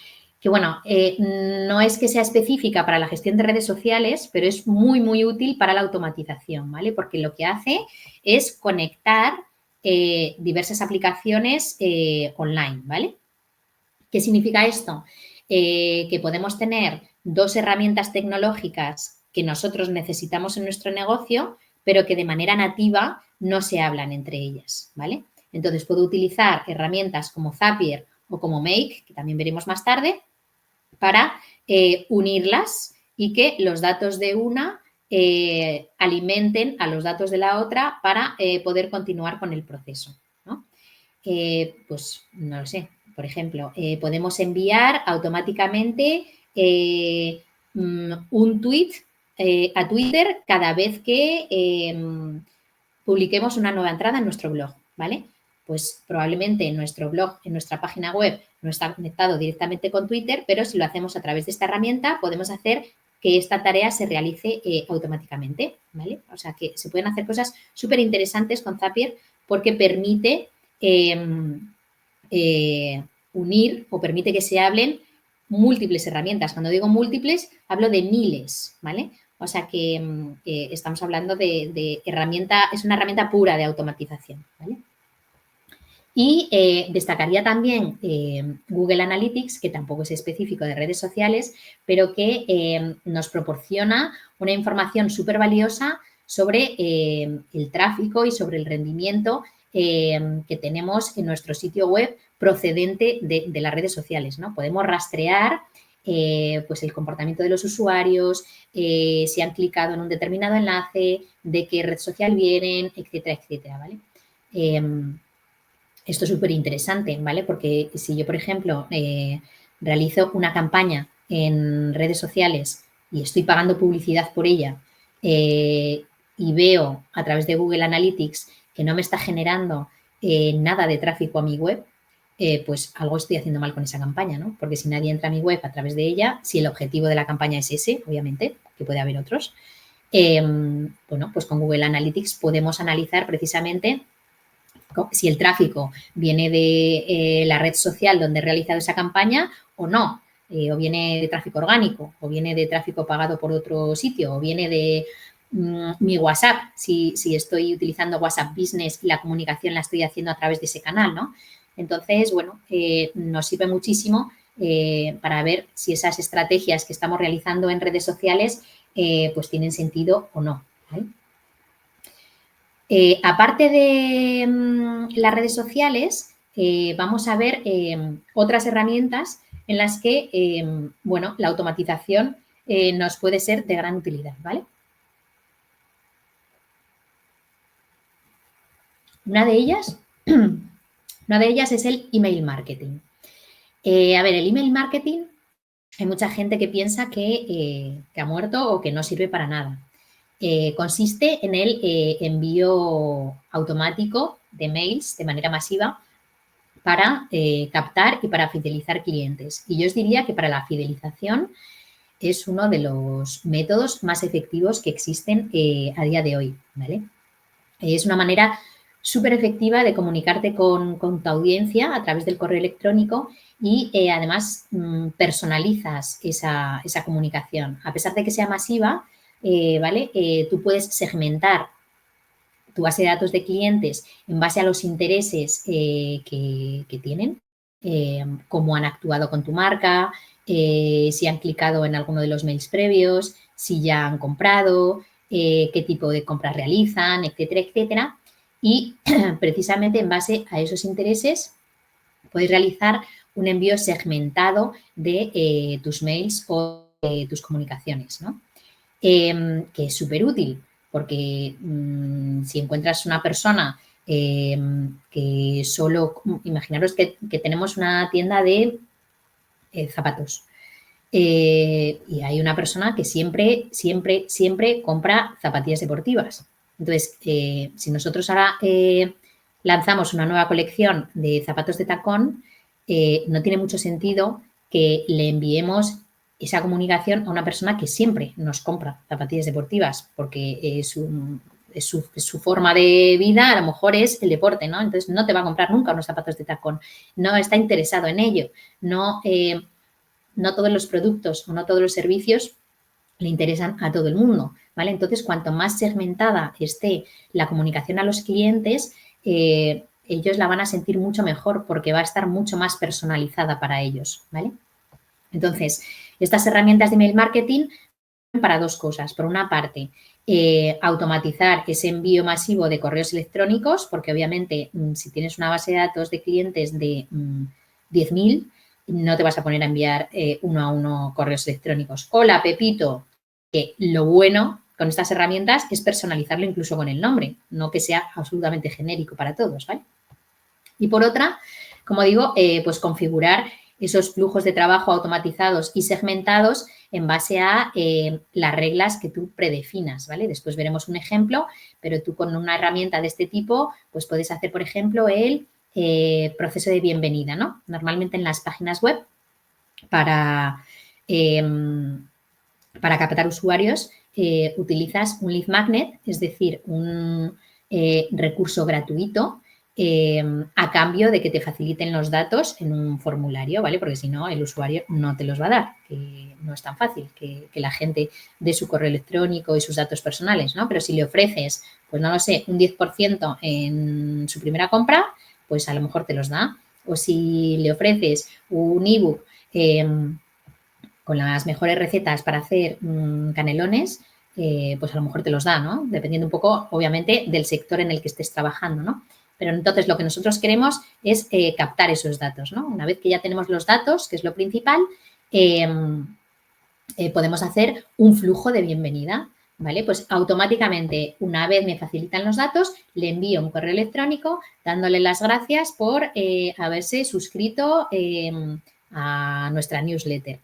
Speaker 2: bueno, no es que sea específica para la gestión de redes sociales, pero es muy, muy útil para la automatización, ¿vale? Porque lo que hace es conectar diversas aplicaciones online, ¿vale? ¿Qué significa esto? Que podemos tener dos herramientas tecnológicas que nosotros necesitamos en nuestro negocio, pero que de manera nativa no se hablan entre ellas, ¿vale? Entonces, puedo utilizar herramientas como Zapier o como Make, que también veremos más tarde, para unirlas y que los datos de una alimenten a los datos de la otra para poder continuar con el proceso, ¿no? Pues no lo sé, por ejemplo, podemos enviar automáticamente un tweet a Twitter cada vez que publiquemos una nueva entrada en nuestro blog, ¿vale? Pues probablemente en nuestro blog, en nuestra página web, no está conectado directamente con Twitter, pero si lo hacemos a través de esta herramienta, podemos hacer que esta tarea se realice automáticamente, ¿vale? O sea, que se pueden hacer cosas súper interesantes con Zapier porque permite unir o permite que se hablen múltiples herramientas. Cuando digo múltiples, hablo de miles, ¿vale? O sea que estamos hablando de herramienta, es una herramienta pura de automatización, ¿vale? Y destacaría también Google Analytics, que tampoco es específico de redes sociales, pero que nos proporciona una información súper valiosa sobre el tráfico y sobre el rendimiento que tenemos en nuestro sitio web procedente de las redes sociales, ¿no? Podemos rastrear pues el comportamiento de los usuarios, si han clicado en un determinado enlace, de qué red social vienen, etcétera, etcétera, ¿vale? Esto es súper interesante, ¿vale? Porque si yo, por ejemplo, realizo una campaña en redes sociales y estoy pagando publicidad por ella y veo a través de Google Analytics que no me está generando nada de tráfico a mi web, pues algo estoy haciendo mal con esa campaña, ¿no? Porque si nadie entra a mi web a través de ella, si el objetivo de la campaña es ese, obviamente, que puede haber otros, bueno, pues con Google Analytics podemos analizar precisamente si el tráfico viene de la red social donde he realizado esa campaña o no, o viene de tráfico orgánico, o viene de tráfico pagado por otro sitio, o viene de mi WhatsApp, si estoy utilizando WhatsApp Business y la comunicación la estoy haciendo a través de ese canal, ¿no? Entonces, bueno, nos sirve muchísimo para ver si esas estrategias que estamos realizando en redes sociales pues tienen sentido o no, ¿vale? Aparte de las redes sociales, vamos a ver otras herramientas en las que, bueno, la automatización nos puede ser de gran utilidad, ¿vale? Una de ellas es el email marketing. A ver, el email marketing, hay mucha gente que piensa que ha muerto o que no sirve para nada. Consiste en el envío automático de mails de manera masiva para captar y para fidelizar clientes. Y yo os diría que para la fidelización es uno de los métodos más efectivos que existen a día de hoy, ¿vale? Es una manera súper efectiva de comunicarte con tu audiencia a través del correo electrónico y además personalizas esa comunicación. A pesar de que sea masiva, ¿vale? Tú puedes segmentar tu base de datos de clientes en base a los intereses que tienen, cómo han actuado con tu marca, si han clicado en alguno de los mails previos, si ya han comprado, qué tipo de compras realizan, etcétera, etcétera. Y precisamente en base a esos intereses puedes realizar un envío segmentado de tus mails o de tus comunicaciones, ¿no? Que es súper útil porque si encuentras una persona que solo, imaginaros que tenemos una tienda de zapatos y hay una persona que siempre compra zapatillas deportivas. Entonces, si nosotros ahora lanzamos una nueva colección de zapatos de tacón, no tiene mucho sentido que le enviemos esa comunicación a una persona que siempre nos compra zapatillas deportivas, porque su forma de vida a lo mejor es el deporte, ¿no? Entonces no te va a comprar nunca unos zapatos de tacón, no está interesado en ello, no todos los productos o no todos los servicios le interesan a todo el mundo, ¿vale? Entonces, cuanto más segmentada esté la comunicación a los clientes, ellos la van a sentir mucho mejor porque va a estar mucho más personalizada para ellos, ¿vale? Entonces, estas herramientas de email marketing para dos cosas. Por una parte, automatizar ese envío masivo de correos electrónicos, porque obviamente si tienes una base de datos de clientes de 10.000, no te vas a poner a enviar uno a uno correos electrónicos. Hola, Pepito, que lo bueno con estas herramientas es personalizarlo incluso con el nombre, no que sea absolutamente genérico para todos, ¿vale? Y por otra, como digo, pues configurar esos flujos de trabajo automatizados y segmentados en base a las reglas que tú predefinas, ¿vale? Después veremos un ejemplo, pero tú con una herramienta de este tipo, pues puedes hacer, por ejemplo, el proceso de bienvenida, ¿no? Normalmente en las páginas web para captar usuarios utilizas un lead magnet, es decir, un recurso gratuito a cambio de que te faciliten los datos en un formulario, ¿vale? Porque si no, el usuario no te los va a dar, que no es tan fácil que la gente dé su correo electrónico y sus datos personales, ¿no? Pero si le ofreces, pues no lo sé, un 10% en su primera compra, pues a lo mejor te los da. O si le ofreces un ebook con las mejores recetas para hacer canelones, pues a lo mejor te los da, ¿no? Dependiendo un poco, obviamente, del sector en el que estés trabajando, ¿no? Pero entonces lo que nosotros queremos es captar esos datos, ¿no? Una vez que ya tenemos los datos, que es lo principal, podemos hacer un flujo de bienvenida, ¿vale? Pues automáticamente, una vez me facilitan los datos, le envío un correo electrónico dándole las gracias por haberse suscrito a nuestra newsletter.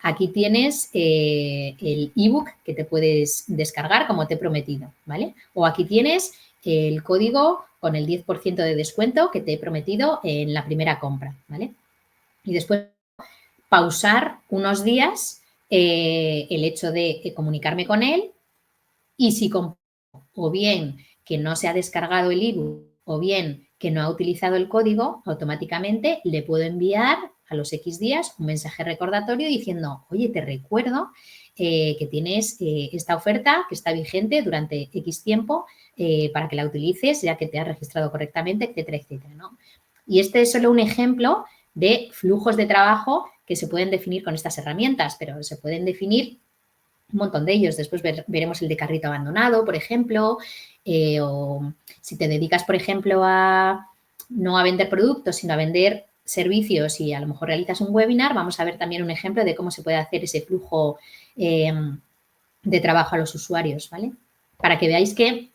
Speaker 2: Aquí tienes el ebook que te puedes descargar como te he prometido, ¿vale? O aquí tienes el código con el 10% de descuento que te he prometido en la primera compra, ¿vale? Y después pausar unos días el hecho de comunicarme con él y si o bien que no se ha descargado el ebook o bien que no ha utilizado el código, automáticamente le puedo enviar a los X días un mensaje recordatorio diciendo, oye, te recuerdo que tienes esta oferta que está vigente durante X tiempo para que la utilices ya que te has registrado correctamente, etcétera, etcétera, ¿no? Y este es solo un ejemplo de flujos de trabajo que se pueden definir con estas herramientas, pero se pueden definir un montón de ellos. Después veremos el de carrito abandonado, por ejemplo, o si te dedicas, por ejemplo, no a vender productos, sino a vender servicios y a lo mejor realizas un webinar, vamos a ver también un ejemplo de cómo se puede hacer ese flujo de trabajo a los usuarios, ¿vale? Para que veáis que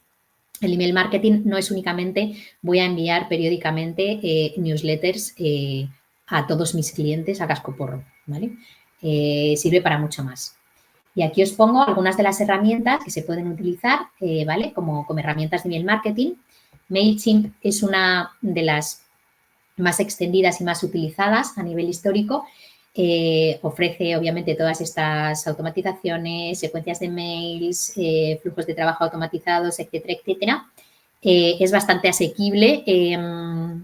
Speaker 2: el email marketing no es únicamente voy a enviar periódicamente newsletters a todos mis clientes a cascoporro, ¿vale? Sirve para mucho más. Y aquí os pongo algunas de las herramientas que se pueden utilizar, ¿vale? Como herramientas de email marketing. MailChimp es una de las más extendidas y más utilizadas a nivel histórico. Ofrece, obviamente, todas estas automatizaciones, secuencias de mails, flujos de trabajo automatizados, etcétera, etcétera. Es bastante asequible a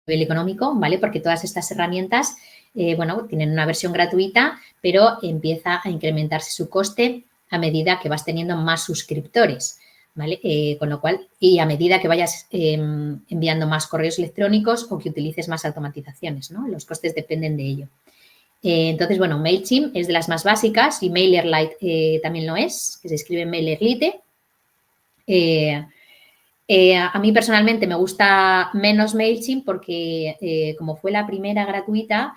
Speaker 2: nivel económico, ¿vale? Porque todas estas herramientas, bueno, tienen una versión gratuita, pero empieza a incrementarse su coste a medida que vas teniendo más suscriptores, ¿vale? Con lo cual, y a medida que vayas enviando más correos electrónicos o que utilices más automatizaciones, ¿no? Los costes dependen de ello. Entonces, bueno, MailChimp es de las más básicas y MailerLite también lo es, que se escribe MailerLite. A mí personalmente me gusta menos MailChimp porque como fue la primera gratuita,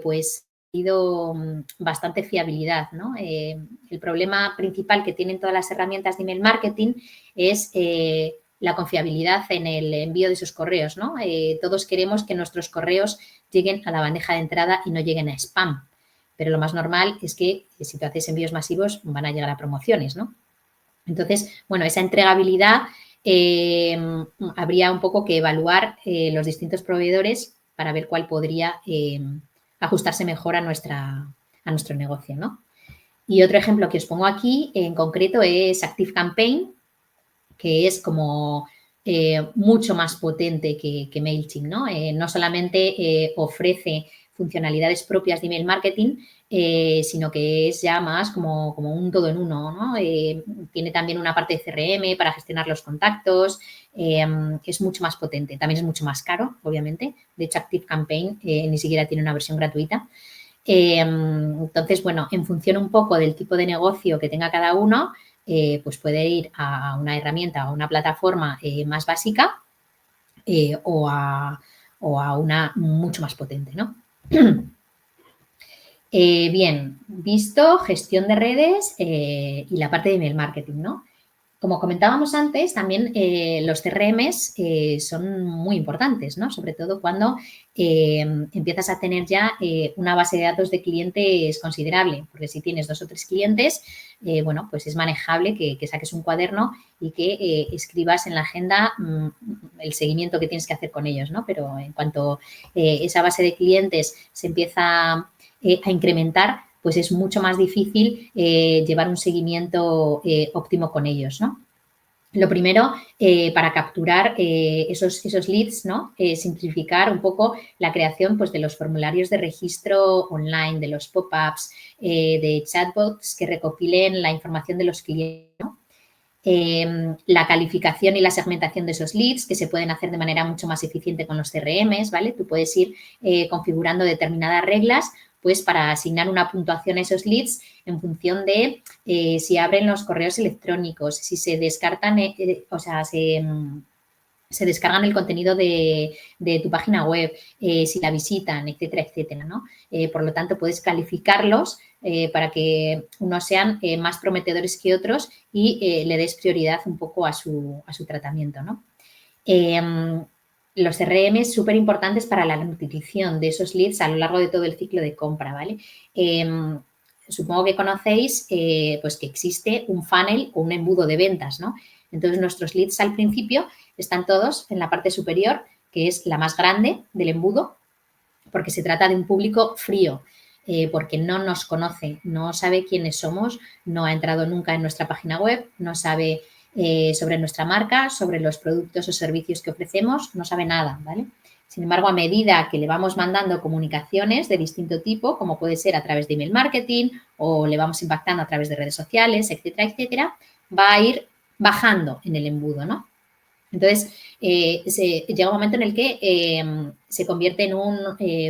Speaker 2: pues ha tenido bastante fiabilidad, ¿no? El problema principal que tienen todas las herramientas de email marketing es la confiabilidad en el envío de esos correos, ¿no? Todos queremos que nuestros correos lleguen a la bandeja de entrada y no lleguen a spam, pero lo más normal es que si tú haces envíos masivos van a llegar a promociones, ¿no? Entonces, bueno, esa entregabilidad habría un poco que evaluar los distintos proveedores para ver cuál podría ajustarse mejor a nuestro negocio, ¿no? Y otro ejemplo que os pongo aquí en concreto es ActiveCampaign, que es como mucho más potente que MailChimp, ¿no? No solamente ofrece funcionalidades propias de email marketing, sino que es ya más como un todo en uno, ¿no? Tiene también una parte de CRM para gestionar los contactos, es mucho más potente. También es mucho más caro, obviamente. De hecho, ActiveCampaign ni siquiera tiene una versión gratuita. Entonces, bueno, en función un poco del tipo de negocio que tenga cada uno, pues puede ir a una herramienta o a una plataforma más básica o a una mucho más potente, ¿no? Bien, visto gestión de redes y la parte de email marketing, ¿no? Como comentábamos antes, también los CRMs son muy importantes, ¿no? Sobre todo cuando empiezas a tener ya una base de datos de clientes considerable, porque si tienes 2 o 3 clientes, bueno, pues es manejable que saques un cuaderno y que escribas en la agenda el seguimiento que tienes que hacer con ellos, ¿no? Pero en cuanto esa base de clientes se empieza a incrementar, pues es mucho más difícil llevar un seguimiento óptimo con ellos, ¿no? Lo primero, para capturar esos leads, ¿no? Simplificar un poco la creación pues, de los formularios de registro online, de los pop-ups, de chatbots que recopilen la información de los clientes, ¿no? La calificación y la segmentación de esos leads que se pueden hacer de manera mucho más eficiente con los CRMs, ¿vale? Tú puedes ir configurando determinadas reglas pues para asignar una puntuación a esos leads en función de si abren los correos electrónicos, si se descartan, o sea, se descargan el contenido de tu página web, si la visitan, etcétera, etcétera, ¿no? Por lo tanto, puedes calificarlos para que unos sean más prometedores que otros y le des prioridad un poco a su tratamiento, ¿no? Los CRM es súper importantes para la nutrición de esos leads a lo largo de todo el ciclo de compra, ¿vale? Supongo que conocéis pues que existe un funnel o un embudo de ventas, ¿no? Entonces, nuestros leads al principio están todos en la parte superior, que es la más grande del embudo, porque se trata de un público frío, porque no nos conoce, no sabe quiénes somos, no ha entrado nunca en nuestra página web, no sabe sobre nuestra marca, sobre los productos o servicios que ofrecemos, no sabe nada, ¿vale? Sin embargo, a medida que le vamos mandando comunicaciones de distinto tipo, como puede ser a través de email marketing o le vamos impactando a través de redes sociales, etcétera, etcétera, va a ir bajando en el embudo, ¿no? Entonces, llega un momento en el que se convierte en un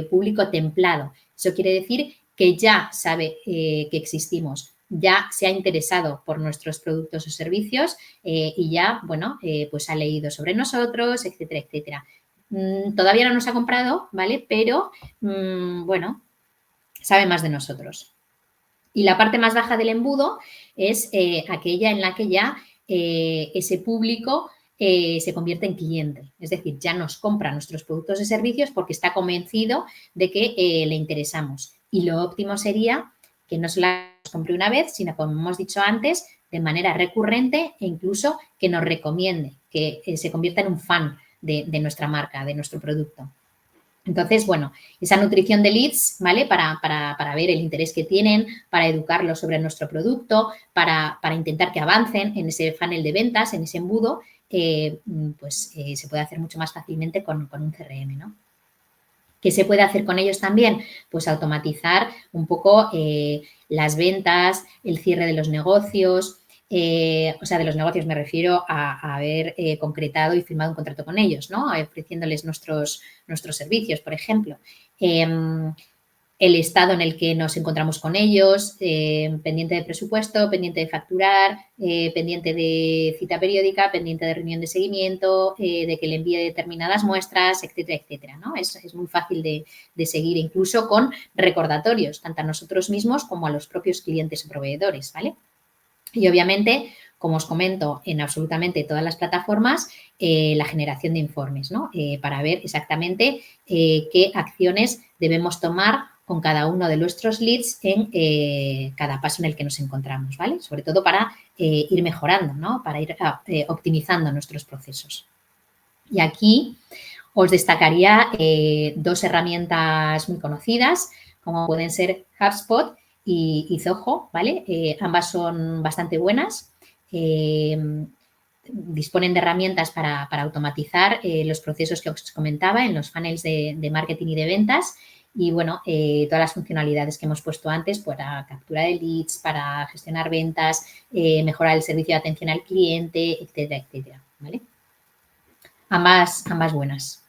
Speaker 2: público templado. Eso quiere decir que ya sabe que existimos, ya se ha interesado por nuestros productos o servicios y ya, bueno, pues ha leído sobre nosotros, etcétera, etcétera. Todavía no nos ha comprado, ¿vale? Pero, bueno, sabe más de nosotros. Y la parte más baja del embudo es aquella en la que ya ese público se convierte en cliente. Es decir, ya nos compra nuestros productos y servicios porque está convencido de que le interesamos. Y lo óptimo sería que no solo nos compre una vez, sino, como hemos dicho antes, de manera recurrente e incluso que nos recomiende, que se convierta en un fan de nuestra marca, de nuestro producto. Entonces, bueno, esa nutrición de leads, ¿vale? Para ver el interés que tienen, para educarlos sobre nuestro producto, para intentar que avancen en ese funnel de ventas, en ese embudo, pues se puede hacer mucho más fácilmente con un CRM, ¿no? ¿Qué se puede hacer con ellos también? Pues automatizar un poco las ventas, el cierre de los negocios. O sea, de los negocios me refiero a haber concretado y firmado un contrato con ellos, ¿no? Ofreciéndoles nuestros servicios, por ejemplo. El estado en el que nos encontramos con ellos, pendiente de presupuesto, pendiente de facturar, pendiente de cita periódica, pendiente de reunión de seguimiento, de que le envíe determinadas muestras, etcétera, etcétera, ¿no? Es muy fácil de seguir, incluso con recordatorios, tanto a nosotros mismos como a los propios clientes o proveedores, ¿vale? Y obviamente, como os comento, en absolutamente todas las plataformas, la generación de informes, ¿no? Para ver exactamente qué acciones debemos tomar con cada uno de nuestros leads en cada paso en el que nos encontramos, ¿vale? Sobre todo para ir mejorando, ¿no? Para ir optimizando nuestros procesos. Y aquí os destacaría 2 herramientas muy conocidas, como pueden ser HubSpot y Zoho, ¿vale? Ambas son bastante buenas. Disponen de herramientas para automatizar los procesos que os comentaba en los funnels de marketing y de ventas y, bueno, todas las funcionalidades que hemos puesto antes para captura de leads, para gestionar ventas, mejorar el servicio de atención al cliente, etcétera, etcétera, ¿vale? Ambas buenas.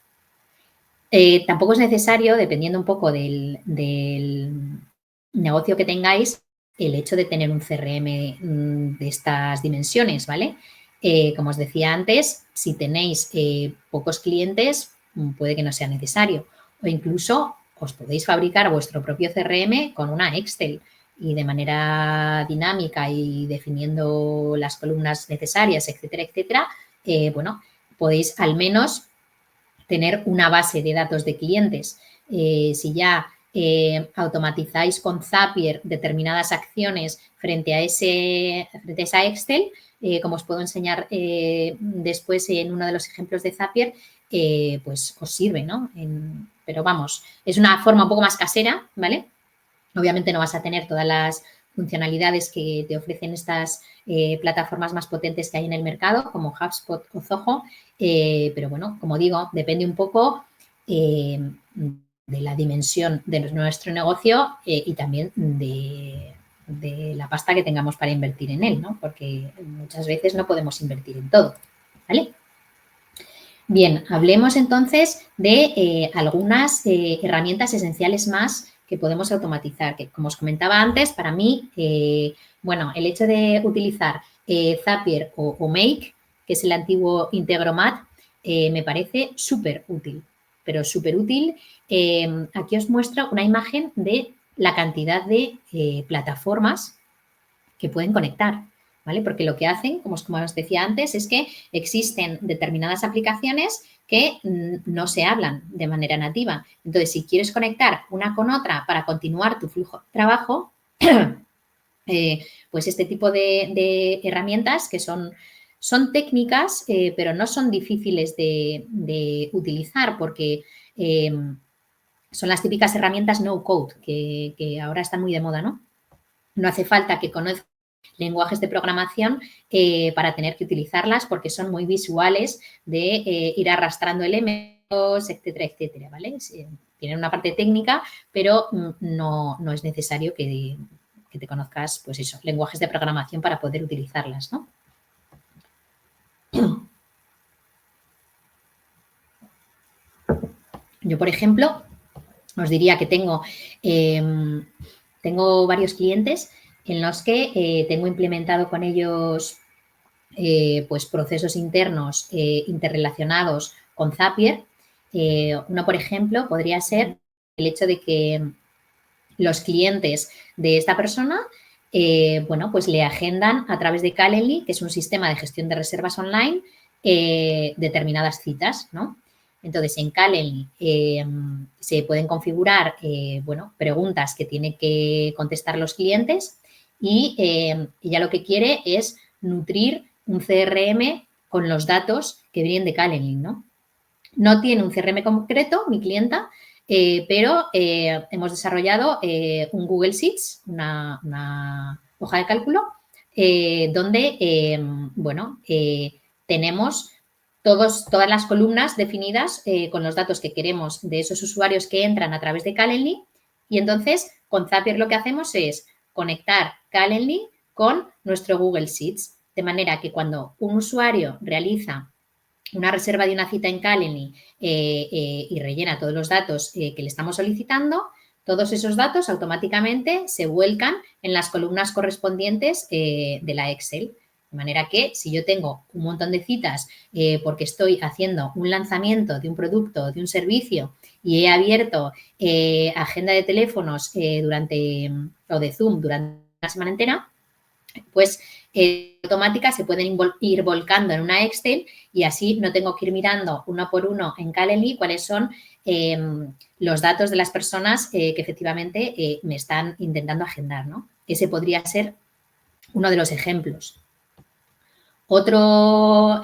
Speaker 2: Tampoco es necesario, dependiendo un poco del negocio que tengáis, el hecho de tener un CRM de estas dimensiones, ¿vale? Como os decía antes, si tenéis pocos clientes, puede que no sea necesario. O incluso os podéis fabricar vuestro propio CRM con una Excel y de manera dinámica y definiendo las columnas necesarias, etcétera, etcétera, bueno, podéis al menos tener una base de datos de clientes. Si ya automatizáis con Zapier determinadas acciones frente a esa Excel, como os puedo enseñar después en uno de los ejemplos de Zapier, pues os sirve, ¿no? Pero vamos, es una forma un poco más casera, ¿vale? Obviamente no vas a tener todas las funcionalidades que te ofrecen estas plataformas más potentes que hay en el mercado, como HubSpot o Zoho, pero bueno, como digo, depende un poco de la dimensión de nuestro negocio y también de la pasta que tengamos para invertir en él, ¿no? Porque muchas veces no podemos invertir en todo, ¿vale? Bien, hablemos entonces de algunas herramientas esenciales más que podemos automatizar, que como os comentaba antes, para mí, bueno, el hecho de utilizar Zapier o Make, que es el antiguo Integromat, me parece súper útil, pero súper útil. Aquí os muestro una imagen de la cantidad de plataformas que pueden conectar, ¿vale? Porque lo que hacen, como os decía antes, es que existen determinadas aplicaciones que no se hablan de manera nativa. Entonces, si quieres conectar una con otra para continuar tu flujo de trabajo, pues este tipo de herramientas que son técnicas, pero no son difíciles de utilizar porque son las típicas herramientas no code que ahora están muy de moda, ¿no? No hace falta que conozcas lenguajes de programación para tener que utilizarlas porque son muy visuales de ir arrastrando elementos, etcétera, etcétera, ¿vale? Tienen una parte técnica, pero no es necesario que te conozcas, pues eso, lenguajes de programación para poder utilizarlas, ¿no? Yo, por ejemplo, os diría que tengo varios clientes en los que tengo implementado con ellos pues procesos internos interrelacionados con Zapier. Uno, por ejemplo, podría ser el hecho de que los clientes de esta persona, bueno, pues le agendan a través de Calendly, que es un sistema de gestión de reservas online, determinadas citas, ¿no? Entonces, en Calendly se pueden configurar, bueno, preguntas que tienen que contestar los clientes y ella lo que quiere es nutrir un CRM con los datos que vienen de Calendly, ¿no? No tiene un CRM concreto, mi clienta, pero hemos desarrollado un Google Sheets, una hoja de cálculo, donde, bueno, tenemos todas las columnas definidas con los datos que queremos de esos usuarios que entran a través de Calendly y entonces con Zapier lo que hacemos es conectar Calendly con nuestro Google Sheets, de manera que cuando un usuario realiza una reserva de una cita en Calendly y rellena todos los datos que le estamos solicitando, todos esos datos automáticamente se vuelcan en las columnas correspondientes de la Excel. De manera que si yo tengo un montón de citas porque estoy haciendo un lanzamiento de un producto o de un servicio y he abierto agenda de teléfonos o de Zoom durante una semana entera, pues automáticas se pueden ir volcando en una Excel y así no tengo que ir mirando uno por uno en Calendly cuáles son los datos de las personas que efectivamente me están intentando agendar, ¿no? Ese podría ser uno de los ejemplos. Otro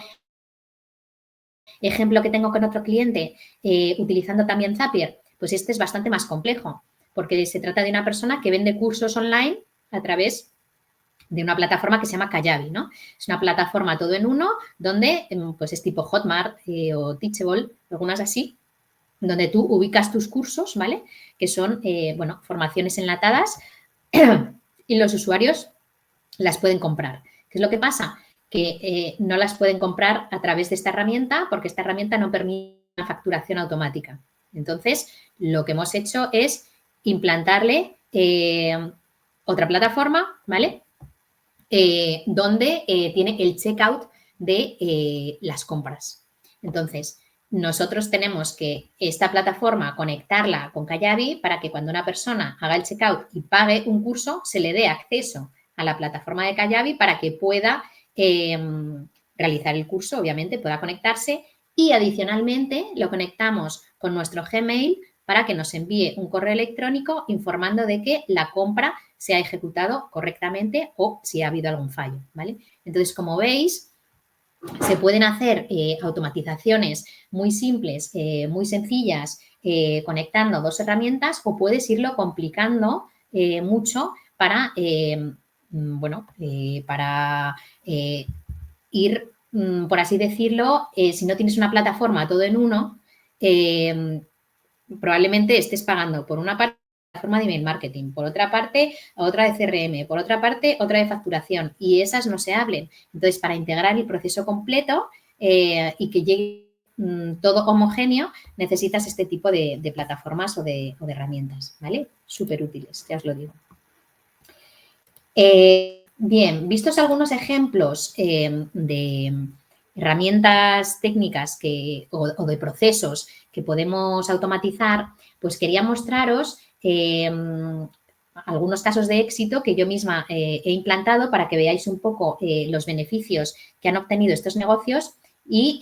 Speaker 2: ejemplo que tengo con otro cliente utilizando también Zapier, pues este es bastante más complejo porque se trata de una persona que vende cursos online a través de una plataforma que se llama Kajabi, ¿no? Es una plataforma todo en uno donde pues es tipo Hotmart o Teachable, algunas así, donde tú ubicas tus cursos, ¿vale? Que son, bueno, formaciones enlatadas y los usuarios las pueden comprar. ¿Qué es lo que pasa? Que no las pueden comprar a través de esta herramienta porque esta herramienta no permite una facturación automática, Entonces, lo que hemos hecho es implantarle otra plataforma, ¿vale? Donde tiene el checkout de las compras. Entonces, nosotros tenemos que esta plataforma conectarla con Kajabi para que cuando una persona haga el checkout y pague un curso, se le dé acceso a la plataforma de Kajabi para que pueda realizar el curso, obviamente, pueda conectarse y adicionalmente lo conectamos con nuestro Gmail para que nos envíe un correo electrónico informando de que la compra se ha ejecutado correctamente o si ha habido algún fallo, ¿vale? Entonces, como veis, se pueden hacer automatizaciones muy simples, muy sencillas, conectando dos herramientas o puedes irlo complicando mucho para, para ir, por así decirlo, si no tienes una plataforma todo en uno, probablemente estés pagando por una parte plataforma de email marketing, por otra parte otra de CRM, por otra parte otra de facturación y esas no se hablen. Entonces, para integrar el proceso completo y que llegue todo homogéneo, necesitas este tipo de plataformas o de herramientas, ¿vale? Súper útiles, ya os lo digo. Bien, vistos algunos ejemplos de herramientas técnicas o de procesos que podemos automatizar, pues quería mostraros algunos casos de éxito que yo misma he implantado para que veáis un poco los beneficios que han obtenido estos negocios y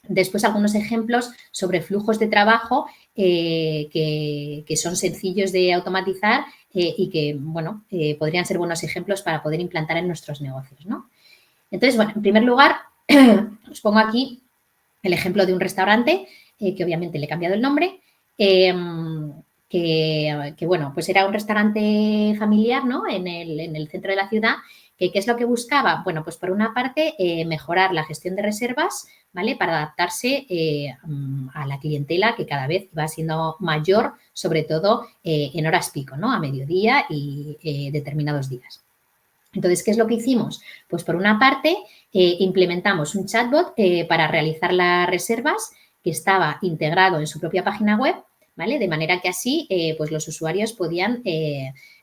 Speaker 2: después algunos ejemplos sobre flujos de trabajo que son sencillos de automatizar y que, bueno, podrían ser buenos ejemplos para poder implantar en nuestros negocios, ¿no? Entonces, bueno, en primer lugar, os pongo aquí el ejemplo de un restaurante que obviamente le he cambiado el nombre, que, bueno, pues era un restaurante familiar, ¿no? En el centro de la ciudad. ¿Qué es lo que buscaba? Bueno, pues por una parte, mejorar la gestión de reservas, ¿vale? Para adaptarse a la clientela que cada vez va siendo mayor, sobre todo en horas pico, ¿no? A mediodía y determinados días. Entonces, ¿qué es lo que hicimos? Pues por una parte, implementamos un chatbot para realizar las reservas que estaba integrado en su propia página web, ¿vale? De manera que así, pues los usuarios podían,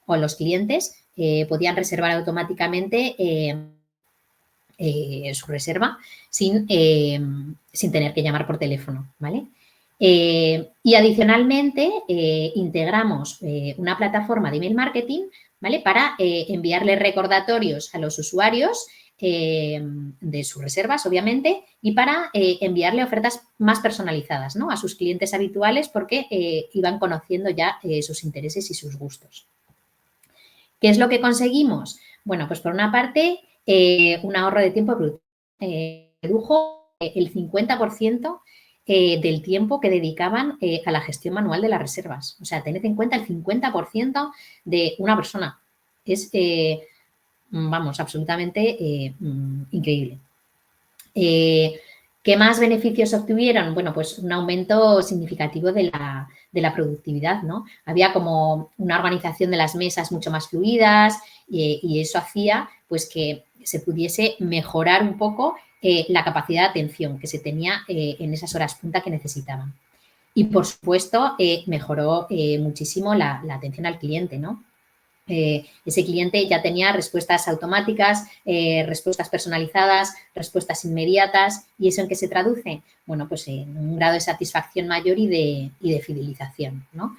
Speaker 2: o los clientes, podían reservar automáticamente su reserva sin tener que llamar por teléfono, ¿vale? Y adicionalmente, integramos una plataforma de email marketing, ¿vale? Para enviarle recordatorios a los usuarios de sus reservas, obviamente, y para enviarle ofertas más personalizadas, ¿no? A sus clientes habituales porque iban conociendo ya sus intereses y sus gustos. ¿Qué es lo que conseguimos? Bueno, pues por una parte, un ahorro de tiempo brutal. Redujo el 50% del tiempo que dedicaban a la gestión manual de las reservas. O sea, tened en cuenta el 50% de una persona. Es, vamos, absolutamente increíble. ¿Qué más beneficios obtuvieron? Bueno, pues un aumento significativo de la productividad, ¿no? Había como una organización de las mesas mucho más fluidas y eso hacía pues que se pudiese mejorar un poco la capacidad de atención que se tenía en esas horas punta que necesitaban. Y, por supuesto, mejoró muchísimo la atención al cliente, ¿no? Ese cliente ya tenía respuestas automáticas, respuestas personalizadas, respuestas inmediatas. ¿Y eso en qué se traduce? Bueno, pues en un grado de satisfacción mayor y de fidelización, ¿no?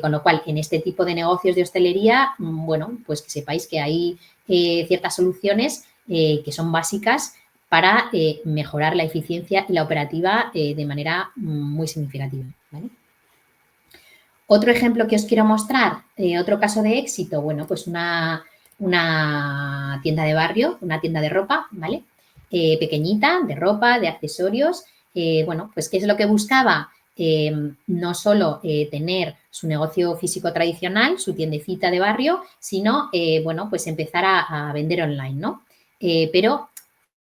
Speaker 2: Con lo cual, en este tipo de negocios de hostelería, bueno, pues que sepáis que hay ciertas soluciones que son básicas para mejorar la eficiencia y la operativa de manera muy significativa, ¿vale? Otro ejemplo que os quiero mostrar, otro caso de éxito, bueno, pues una tienda de barrio, una tienda de ropa, ¿vale? Pequeñita, de ropa, de accesorios. Bueno, pues ¿qué es lo que buscaba? No solo tener su negocio físico tradicional, su tiendecita de barrio, sino, bueno, pues empezar a vender online, ¿no? Pero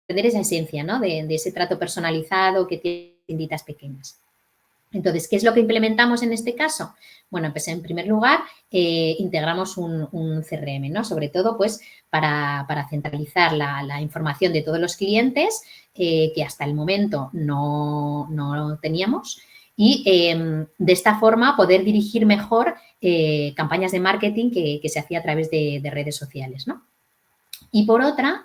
Speaker 2: perder esa esencia, ¿no? De ese trato personalizado que tienen tienditas pequeñas. Entonces, ¿qué es lo que implementamos en este caso? Bueno, pues en primer lugar, integramos un CRM, ¿no? Sobre todo, pues, para centralizar la información de todos los clientes que hasta el momento no teníamos y de esta forma poder dirigir mejor campañas de marketing que se hacía a través de redes sociales, ¿no? Y por otra,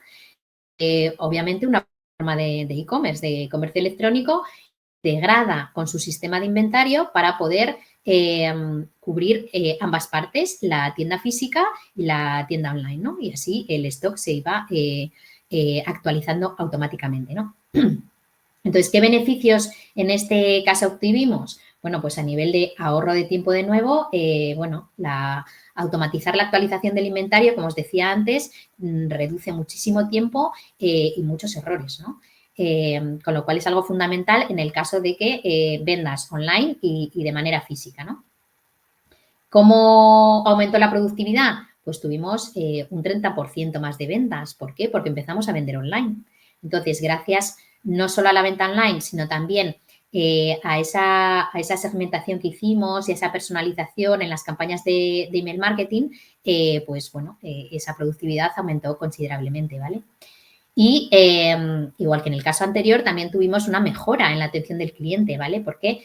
Speaker 2: obviamente una forma de e-commerce, de comercio electrónico, integrada con su sistema de inventario para poder cubrir ambas partes, la tienda física y la tienda online, ¿no? Y así el stock se iba actualizando automáticamente, ¿no? Entonces, ¿qué beneficios en este caso obtuvimos? Bueno, pues a nivel de ahorro de tiempo de nuevo, bueno, automatizar la actualización del inventario, como os decía antes, reduce muchísimo tiempo y muchos errores, ¿no? Con lo cual es algo fundamental en el caso de que vendas online y de manera física, ¿no? ¿Cómo aumentó la productividad? Pues tuvimos un 30% más de ventas. ¿Por qué? Porque empezamos a vender online. Entonces, gracias no solo a la venta online, sino también a esa segmentación que hicimos y a esa personalización en las campañas de email marketing, pues bueno, esa productividad aumentó considerablemente, ¿vale? Y igual que en el caso anterior, también tuvimos una mejora en la atención del cliente, ¿vale? Porque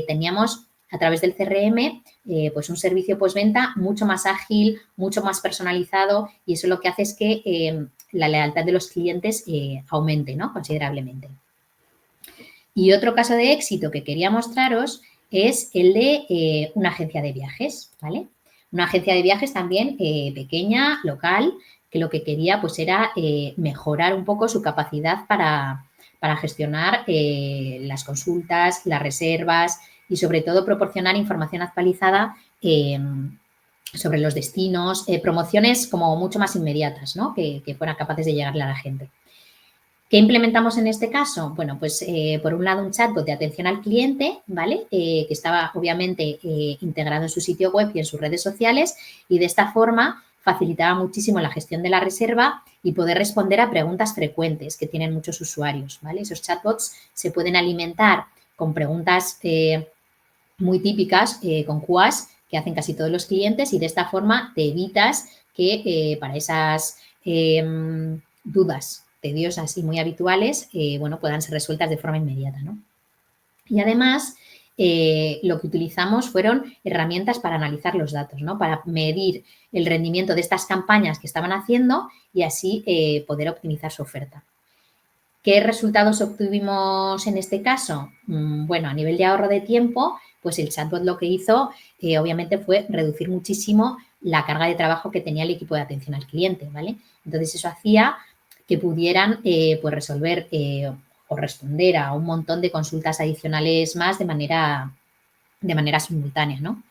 Speaker 2: teníamos a través del CRM pues un servicio postventa mucho más ágil, mucho más personalizado y eso lo que hace es que la lealtad de los clientes aumente, ¿no? Considerablemente. Y otro caso de éxito que quería mostraros es el de una agencia de viajes, ¿vale? Una agencia de viajes también pequeña, local, que lo que quería pues era mejorar un poco su capacidad para gestionar las consultas, las reservas y sobre todo proporcionar información actualizada sobre los destinos, promociones como mucho más inmediatas, ¿no? Que fueran capaces de llegarle a la gente. ¿Qué implementamos en este caso? Bueno, pues por un lado un chatbot de atención al cliente, ¿vale? Que estaba obviamente integrado en su sitio web y en sus redes sociales y de esta forma facilitaba muchísimo la gestión de la reserva y poder responder a preguntas frecuentes que tienen muchos usuarios, ¿vale? Esos chatbots se pueden alimentar con preguntas muy típicas, con QAs que hacen casi todos los clientes y de esta forma te evitas que para esas dudas tediosas y muy habituales, bueno, puedan ser resueltas de forma inmediata, ¿no? Y además, lo que utilizamos fueron herramientas para analizar los datos, ¿no? Para medir el rendimiento de estas campañas que estaban haciendo y así poder optimizar su oferta. ¿Qué resultados obtuvimos en este caso? Bueno, a nivel de ahorro de tiempo, pues el chatbot lo que hizo, obviamente, fue reducir muchísimo la carga de trabajo que tenía el equipo de atención al cliente, ¿vale? Entonces, eso hacía que pudieran pues resolver o responder a un montón de consultas adicionales más de manera simultánea, ¿no?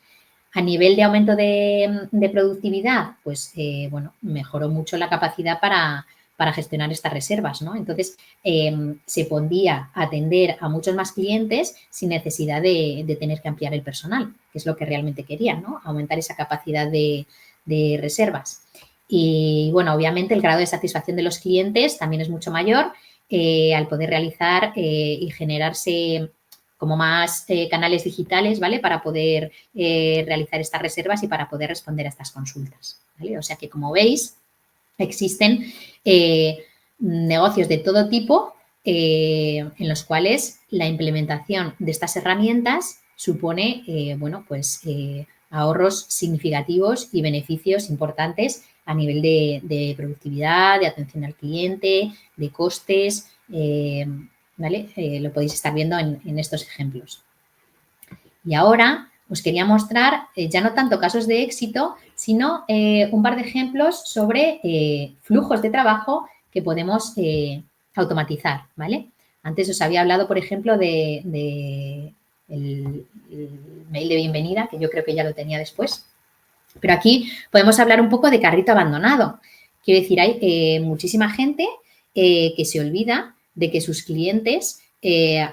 Speaker 2: A nivel de aumento de productividad, pues, bueno, mejoró mucho la capacidad para gestionar estas reservas, ¿no? Entonces, se podía atender a muchos más clientes sin necesidad de tener que ampliar el personal, que es lo que realmente querían, ¿no? Aumentar esa capacidad de reservas. Y, bueno, obviamente el grado de satisfacción de los clientes también es mucho mayor al poder realizar y generarse como más canales digitales, ¿vale? Para poder realizar estas reservas y para poder responder a estas consultas, ¿vale? O sea que, como veis, existen negocios de todo tipo en los cuales la implementación de estas herramientas supone, bueno, pues ahorros significativos y beneficios importantes a nivel de productividad, de atención al cliente, de costes, ¿vale? Lo podéis estar viendo en estos ejemplos. Y ahora os quería mostrar ya no tanto casos de éxito, sino un par de ejemplos sobre flujos de trabajo que podemos automatizar, ¿vale? Antes os había hablado, por ejemplo, el mail de bienvenida, que yo creo que ya lo tenía después. Pero aquí podemos hablar un poco de carrito abandonado. Quiero decir, hay muchísima gente que se olvida de que sus clientes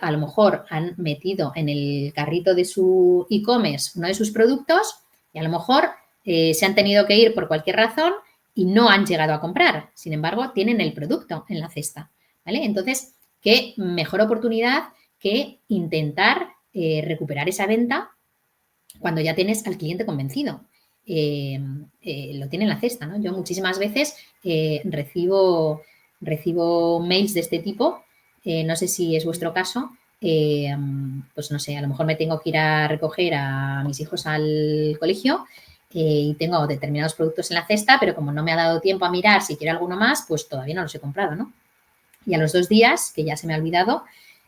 Speaker 2: a lo mejor han metido en el carrito de su e-commerce uno de sus productos y a lo mejor se han tenido que ir por cualquier razón y no han llegado a comprar. Sin embargo, tienen el producto en la cesta, ¿vale? Entonces, qué mejor oportunidad que intentar recuperar esa venta cuando ya tienes al cliente convencido. Lo tiene en la cesta, ¿no? Yo muchísimas veces recibo mails de este tipo, no sé si es vuestro caso, pues no sé, a lo mejor me tengo que ir a recoger a mis hijos al colegio y tengo determinados productos en la cesta, pero como no me ha dado tiempo a mirar si quiero alguno más, pues todavía no los he comprado, ¿no? Y a los 2 días, que ya se me ha olvidado,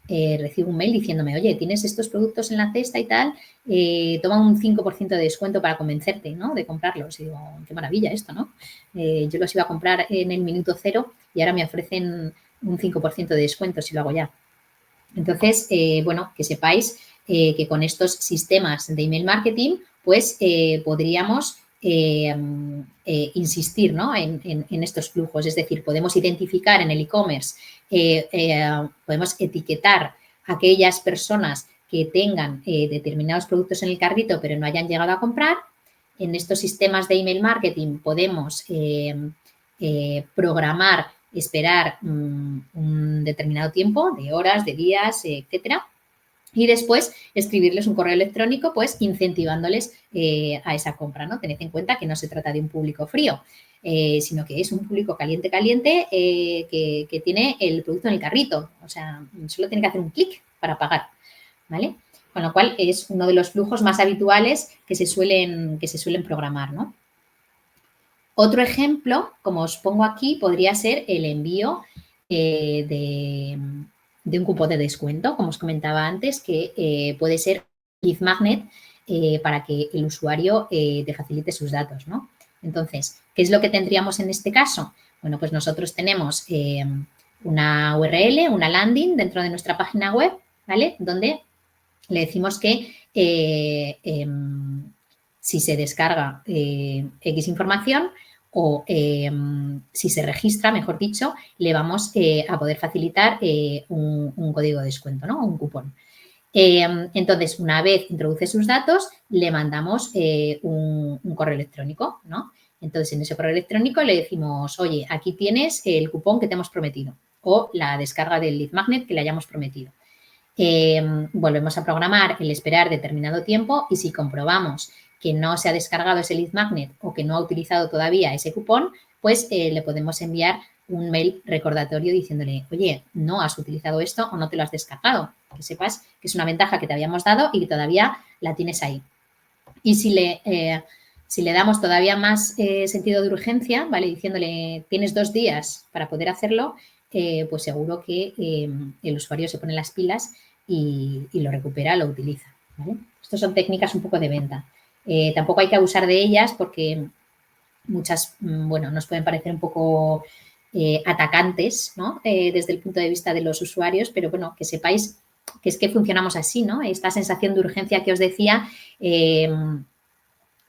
Speaker 2: recibo un mail diciéndome, oye, tienes estos productos en la cesta y tal, toma un 5% de descuento para convencerte, ¿no? De comprarlos. Y digo, qué maravilla esto, ¿no? Yo los iba a comprar en el minuto cero y ahora me ofrecen un 5% de descuento si lo hago ya. Entonces, bueno, que sepáis que con estos sistemas de email marketing, pues podríamos insistir, ¿no? en estos flujos. Es decir, podemos identificar en el e-commerce, podemos etiquetar a aquellas personas que tengan determinados productos en el carrito pero no hayan llegado a comprar. En estos sistemas de email marketing podemos programar, esperar un determinado tiempo, de horas, de días, etcétera. Y después escribirles un correo electrónico, pues incentivándoles a esa compra, ¿no? Tened en cuenta que no se trata de un público frío, sino que es un público caliente que tiene el producto en el carrito. O sea, solo tiene que hacer un clic para pagar, ¿vale? Con lo cual es uno de los flujos más habituales que se suelen programar, ¿no? Otro ejemplo, como os pongo aquí, podría ser el envío de un cupón de descuento, como os comentaba antes, que puede ser lead magnet para que el usuario te facilite sus datos, ¿no? Entonces, ¿qué es lo que tendríamos en este caso? Bueno, pues nosotros tenemos una URL, una landing dentro de nuestra página web, ¿vale? Donde le decimos que si se descarga X información o si se registra, mejor dicho, le vamos a poder facilitar un código de descuento, ¿no? Un cupón. Entonces, una vez introduce sus datos, le mandamos un correo electrónico, ¿no? Entonces, en ese correo electrónico le decimos, oye, aquí tienes el cupón que te hemos prometido o la descarga del lead magnet que le hayamos prometido. Volvemos a programar el esperar determinado tiempo y si comprobamos que no se ha descargado ese lead magnet o que no ha utilizado todavía ese cupón, pues le podemos enviar un mail recordatorio diciéndole, oye, no has utilizado esto o no te lo has descargado. Que sepas que es una ventaja que te habíamos dado y que todavía la tienes ahí. Y si le damos todavía más sentido de urgencia, ¿vale? Diciéndole, tienes 2 días para poder hacerlo, pues seguro que el usuario se pone las pilas y lo recupera, lo utiliza, ¿vale? Estas son técnicas un poco de venta. Tampoco hay que abusar de ellas porque muchas, bueno, nos pueden parecer un poco atacantes, ¿no? Desde el punto de vista de los usuarios, pero bueno, que sepáis que es que funcionamos así, ¿no? Esta sensación de urgencia que os decía,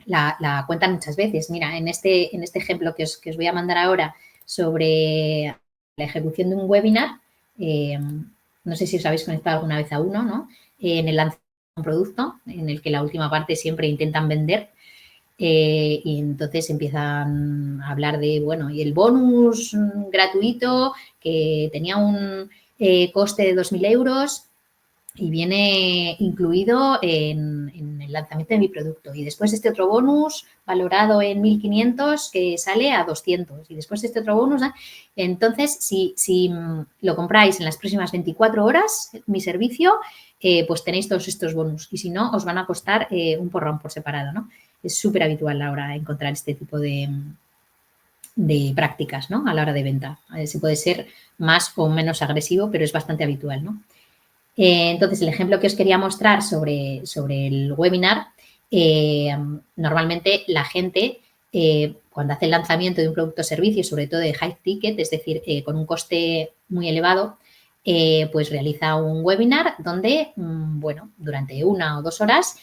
Speaker 2: la cuentan muchas veces. Mira, en este ejemplo que os voy a mandar ahora sobre la ejecución de un webinar, no sé si os habéis conectado alguna vez a uno, ¿no? En el lanzamiento de un producto, en el que la última parte siempre intentan vender y entonces empiezan a hablar de, bueno, y el bonus gratuito que tenía un coste de 2.000 euros y viene incluido en el lanzamiento de mi producto. Y después este otro bonus valorado en 1.500 que sale a 200. Y después este otro bonus. Entonces, si lo compráis en las próximas 24 horas, mi servicio, pues tenéis todos estos bonus. Y si no, os van a costar un porrón por separado, ¿no? Es súper habitual ahora encontrar este tipo de prácticas, ¿no? A la hora de venta. Se puede ser más o menos agresivo, pero es bastante habitual, ¿no? Entonces, el ejemplo que os quería mostrar sobre el webinar, normalmente la gente, cuando hace el lanzamiento de un producto o servicio, sobre todo de high ticket, es decir, con un coste muy elevado, pues realiza un webinar donde, bueno, durante 1 o 2 horas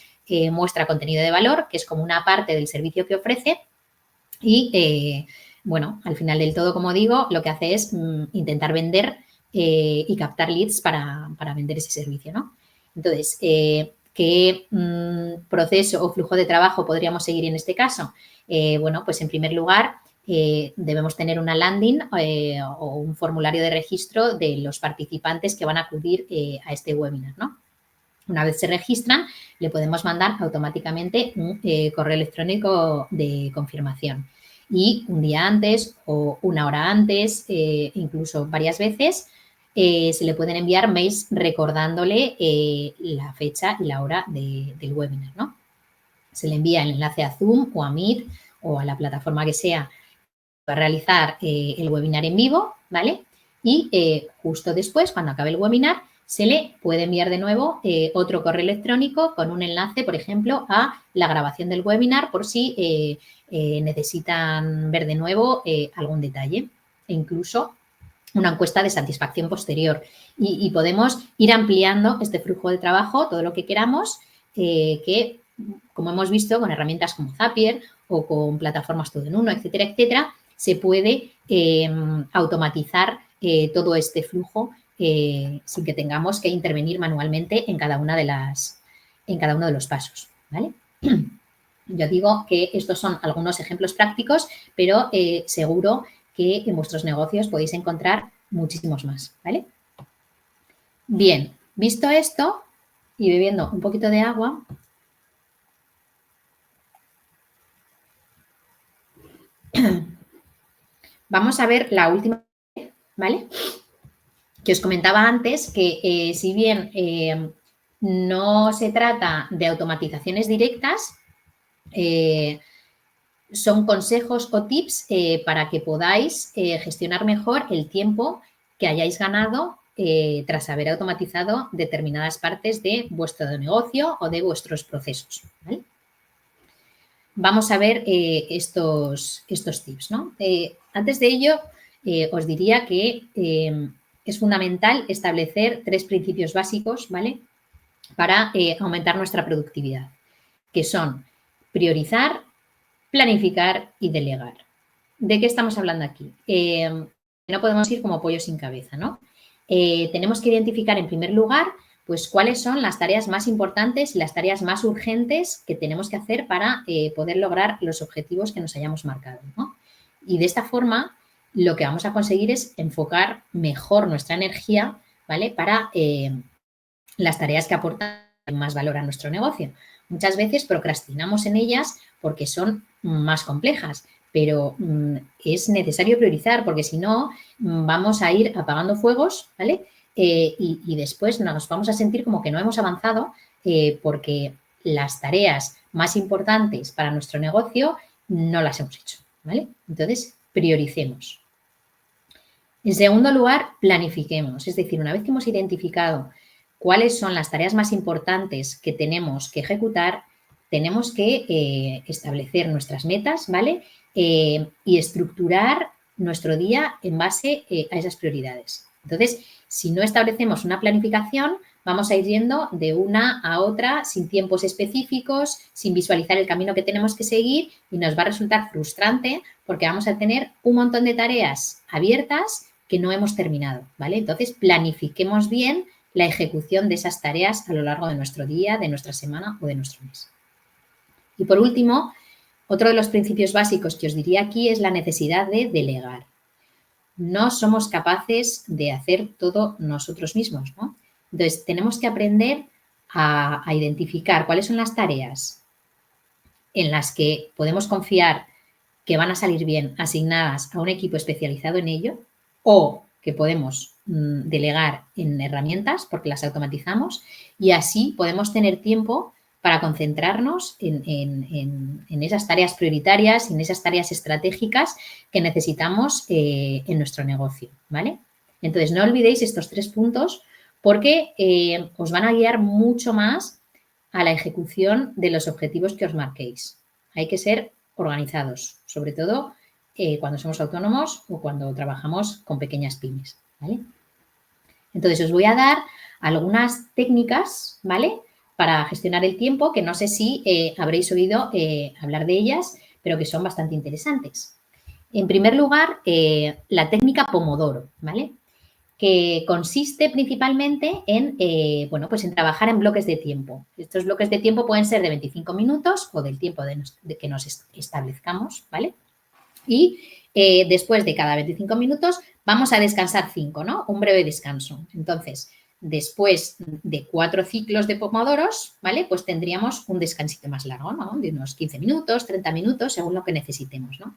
Speaker 2: muestra contenido de valor, que es como una parte del servicio que ofrece y, bueno, al final del todo, como digo, lo que hace es intentar vender y captar leads para vender ese servicio, ¿no? Entonces, ¿qué proceso o flujo de trabajo podríamos seguir en este caso? Bueno, pues en primer lugar, debemos tener una landing o un formulario de registro de los participantes que van a acudir a este webinar, ¿no? Una vez se registran, le podemos mandar automáticamente un correo electrónico de confirmación. Y un día antes o 1 hora antes, incluso varias veces, se le pueden enviar mails recordándole la fecha y la hora del webinar, ¿no? Se le envía el enlace a Zoom o a Meet o a la plataforma que sea para realizar el webinar en vivo, ¿vale? Y justo después, cuando acabe el webinar, se le puede enviar de nuevo otro correo electrónico con un enlace, por ejemplo, a la grabación del webinar por si necesitan ver de nuevo algún detalle e incluso una encuesta de satisfacción posterior. Y podemos ir ampliando este flujo de trabajo todo lo que queramos, que, como hemos visto, con herramientas como Zapier o con plataformas todo en uno, etcétera, etcétera, se puede automatizar todo este flujo sin que tengamos que intervenir manualmente en cada uno de los pasos, ¿vale? Yo digo que estos son algunos ejemplos prácticos, pero seguro que en vuestros negocios podéis encontrar muchísimos más, ¿vale? Bien, visto esto y bebiendo un poquito de agua, vamos a ver la última, ¿vale? Que os comentaba antes que si bien no se trata de automatizaciones directas, son consejos o tips para que podáis gestionar mejor el tiempo que hayáis ganado tras haber automatizado determinadas partes de vuestro negocio o de vuestros procesos, ¿vale? Vamos a ver estos tips, ¿no? Antes de ello, os diría que es fundamental establecer 3 principios básicos, ¿vale? Para aumentar nuestra productividad, que son priorizar, planificar y delegar. ¿De qué estamos hablando aquí? No podemos ir como pollo sin cabeza, ¿no? Tenemos que identificar en primer lugar pues cuáles son las tareas más importantes y las tareas más urgentes que tenemos que hacer para poder lograr los objetivos que nos hayamos marcado, ¿no? Y de esta forma lo que vamos a conseguir es enfocar mejor nuestra energía, ¿vale? Para las tareas que aportan más valor a nuestro negocio. Muchas veces procrastinamos en ellas porque son más complejas, pero es necesario priorizar porque si no vamos a ir apagando fuegos, ¿vale? Y después nos vamos a sentir como que no hemos avanzado porque las tareas más importantes para nuestro negocio no las hemos hecho, ¿vale? Entonces, prioricemos. En segundo lugar, planifiquemos. Es decir, una vez que hemos identificado cuáles son las tareas más importantes que tenemos que ejecutar, tenemos que establecer nuestras metas, ¿vale? Y estructurar nuestro día en base a esas prioridades. Entonces, si no establecemos una planificación, vamos a ir yendo de una a otra sin tiempos específicos, sin visualizar el camino que tenemos que seguir y nos va a resultar frustrante porque vamos a tener un montón de tareas abiertas que no hemos terminado, ¿vale? Entonces, planifiquemos bien la ejecución de esas tareas a lo largo de nuestro día, de nuestra semana o de nuestro mes. Y por último, otro de los principios básicos que os diría aquí es la necesidad de delegar. No somos capaces de hacer todo nosotros mismos, ¿no? Entonces, tenemos que aprender a identificar cuáles son las tareas en las que podemos confiar que van a salir bien asignadas a un equipo especializado en ello o que podemos delegar en herramientas porque las automatizamos y así podemos tener tiempo para concentrarnos en esas tareas prioritarias, en esas tareas estratégicas que necesitamos en nuestro negocio, ¿vale? Entonces, no olvidéis estos 3 puntos porque os van a guiar mucho más a la ejecución de los objetivos que os marquéis. Hay que ser organizados, sobre todo cuando somos autónomos o cuando trabajamos con pequeñas pymes, ¿vale? Entonces, os voy a dar algunas técnicas, ¿vale?, para gestionar el tiempo, que no sé si habréis oído hablar de ellas, pero que son bastante interesantes. En primer lugar, la técnica Pomodoro, ¿vale?, que consiste principalmente en, pues en trabajar en bloques de tiempo. Estos bloques de tiempo pueden ser de 25 minutos o del tiempo de que nos establezcamos, ¿vale? Y después de cada 25 minutos vamos a descansar 5, ¿no? Un breve descanso. Entonces, después de 4 ciclos de pomodoros, ¿vale? Pues tendríamos un descansito más largo, ¿no? De unos 15 minutos, 30 minutos, según lo que necesitemos, ¿no?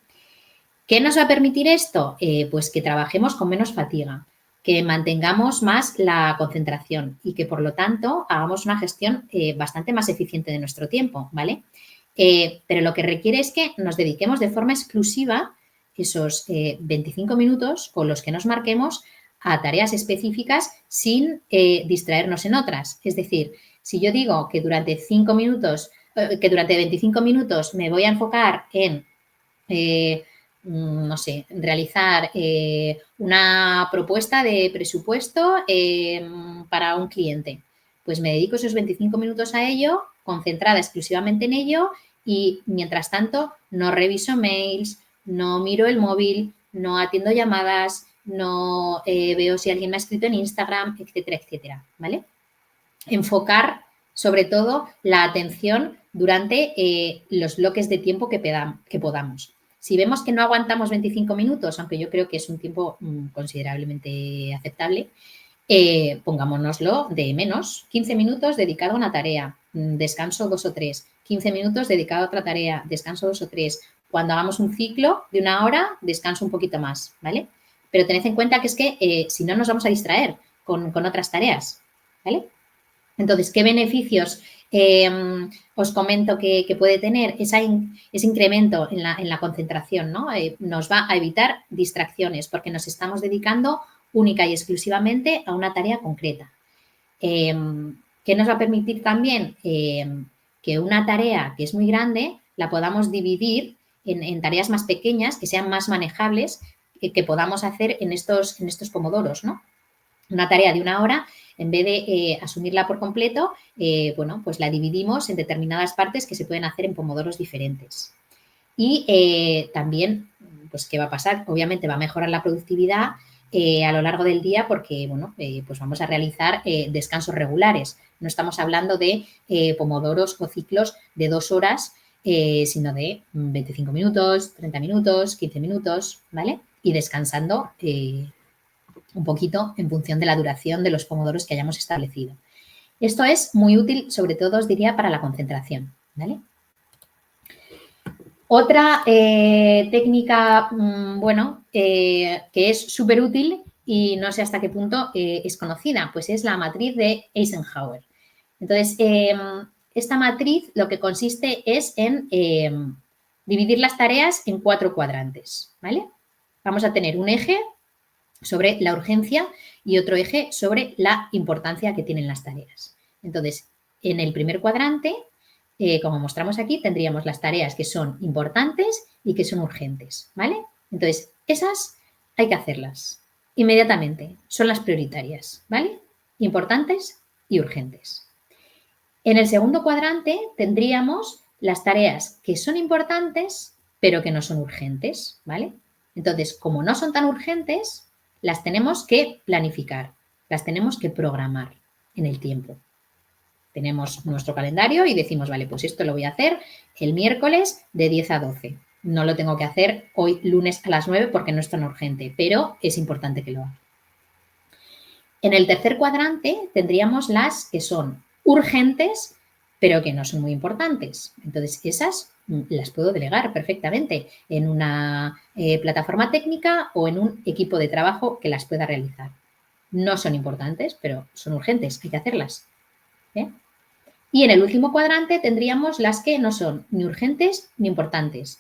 Speaker 2: ¿Qué nos va a permitir esto? Pues que trabajemos con menos fatiga. que mantengamos más la concentración y que, por lo tanto, hagamos una gestión bastante más eficiente de nuestro tiempo, ¿vale? Pero lo que requiere es que nos dediquemos de forma exclusiva esos 25 minutos con los que nos marquemos a tareas específicas sin distraernos en otras. Es decir, si yo digo que durante 5 minutos, que durante 25 minutos me voy a enfocar en no sé, realizar una propuesta de presupuesto para un cliente. Pues me dedico esos 25 minutos a ello, concentrada exclusivamente en ello y, mientras tanto, no reviso mails, no miro el móvil, no atiendo llamadas, no veo si alguien me ha escrito en Instagram, etcétera, etcétera, ¿vale? Enfocar, sobre todo, la atención durante los bloques de tiempo que podamos. Si vemos que no aguantamos 25 minutos, aunque yo creo que es un tiempo considerablemente aceptable, pongámonoslo de menos. 15 minutos dedicado a una tarea, descanso 2 o 3. 15 minutos dedicado a otra tarea, descanso 2 o 3. Cuando hagamos un ciclo de 1 hora, descanso un poquito más, ¿vale? Pero tened en cuenta que es que si no nos vamos a distraer con otras tareas, ¿vale? Entonces, ¿qué beneficios os comento que puede tener ese incremento en la concentración? ¿No? Nos va a evitar distracciones porque nos estamos dedicando única y exclusivamente a una tarea concreta. ¿Qué nos va a permitir también? Que una tarea que es muy grande la podamos dividir en tareas más pequeñas, que sean más manejables, que podamos hacer en estos pomodoros, ¿no? Una tarea de 1 hora, en vez de asumirla por completo, bueno, pues la dividimos en determinadas partes que se pueden hacer en pomodoros diferentes. Y también, pues, ¿qué va a pasar? Obviamente va a mejorar la productividad a lo largo del día porque, bueno, pues vamos a realizar descansos regulares. No estamos hablando de pomodoros o ciclos de 2 horas, sino de 25 minutos, 30 minutos, 15 minutos, ¿vale? Y descansando un poquito en función de la duración de los pomodoros que hayamos establecido. Esto es muy útil, sobre todo os diría, para la concentración, ¿vale? Otra técnica, bueno, que es súper útil y no sé hasta qué punto es conocida, pues es la matriz de Eisenhower. Entonces, esta matriz lo que consiste es en dividir las tareas en 4 cuadrantes, ¿vale? Vamos a tener un eje sobre la urgencia y otro eje sobre la importancia que tienen las tareas. Entonces, en el primer cuadrante, como mostramos aquí, tendríamos las tareas que son importantes y que son urgentes, ¿vale? Entonces, esas hay que hacerlas inmediatamente, son las prioritarias, ¿vale? Importantes y urgentes. En el segundo cuadrante tendríamos las tareas que son importantes, pero que no son urgentes, ¿vale? Entonces, como no son tan urgentes, las tenemos que planificar, las tenemos que programar en el tiempo. Tenemos nuestro calendario y decimos, vale, pues esto lo voy a hacer el miércoles de 10 a 12. No lo tengo que hacer hoy lunes a las 9 porque no es tan urgente, pero es importante que lo haga. En el tercer cuadrante tendríamos las que son urgentes, pero que no son muy importantes. Entonces, esas las puedo delegar perfectamente en una plataforma técnica o en un equipo de trabajo que las pueda realizar. No son importantes, pero son urgentes, hay que hacerlas. ¿Eh? Y en el último cuadrante tendríamos las que no son ni urgentes ni importantes,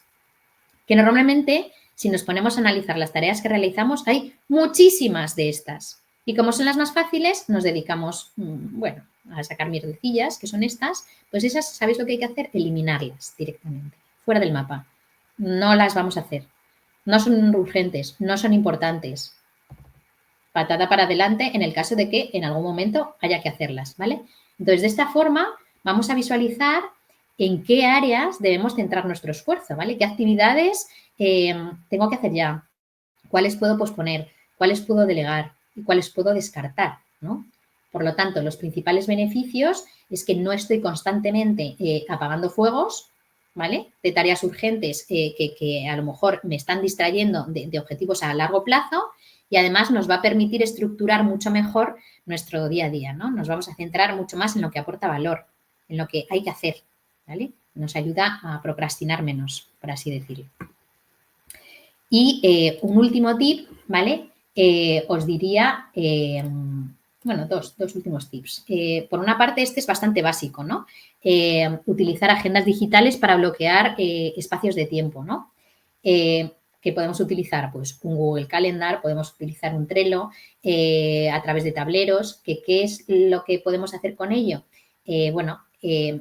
Speaker 2: que normalmente, si nos ponemos a analizar las tareas que realizamos, hay muchísimas de estas. Y como son las más fáciles, nos dedicamos, bueno, a sacar mierdecillas, que son estas, pues esas, ¿sabéis lo que hay que hacer? Eliminarlas directamente, fuera del mapa. No las vamos a hacer. No son urgentes, no son importantes. Patada para adelante en el caso de que en algún momento haya que hacerlas, ¿vale? Entonces, de esta forma, vamos a visualizar en qué áreas debemos centrar nuestro esfuerzo, ¿vale? ¿Qué actividades tengo que hacer ya? ¿Cuáles puedo posponer? ¿Cuáles puedo delegar? ¿Y cuáles puedo descartar? ¿No? Por lo tanto, los principales beneficios es que no estoy constantemente apagando fuegos, ¿vale? De tareas urgentes que a lo mejor me están distrayendo de objetivos a largo plazo y además nos va a permitir estructurar mucho mejor nuestro día a día, ¿no? Nos vamos a centrar mucho más en lo que aporta valor, en lo que hay que hacer, ¿vale? Nos ayuda a procrastinar menos, por así decirlo. Y un último tip, ¿vale? os diría, bueno, dos últimos tips. Por una parte, este es bastante básico, ¿no? Utilizar agendas digitales para bloquear espacios de tiempo, ¿no? Que podemos utilizar, pues, un Google Calendar, podemos utilizar un Trello a través de tableros. ¿Qué es lo que podemos hacer con ello? Bueno,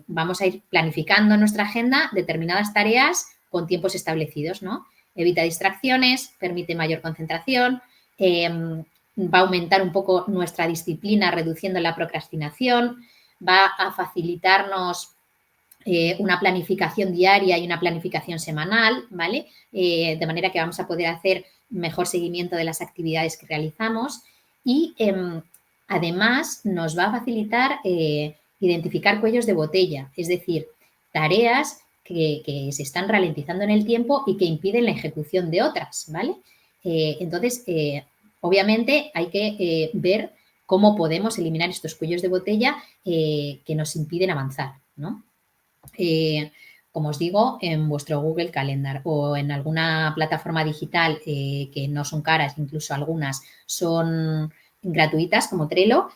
Speaker 2: vamos a ir planificando en nuestra agenda determinadas tareas con tiempos establecidos, ¿no? Evita distracciones, permite mayor concentración, va a aumentar un poco nuestra disciplina reduciendo la procrastinación, va a facilitarnos una planificación diaria y una planificación semanal, ¿vale? De manera que vamos a poder hacer mejor seguimiento de las actividades que realizamos y además nos va a facilitar identificar cuellos de botella, es decir, tareas que se están ralentizando en el tiempo y que impiden la ejecución de otras, ¿vale? Entonces, obviamente hay que ver cómo podemos eliminar estos cuellos de botella que nos impiden avanzar, ¿no? Como os digo, en vuestro Google Calendar o en alguna plataforma digital que no son caras, incluso algunas son gratuitas como Trello,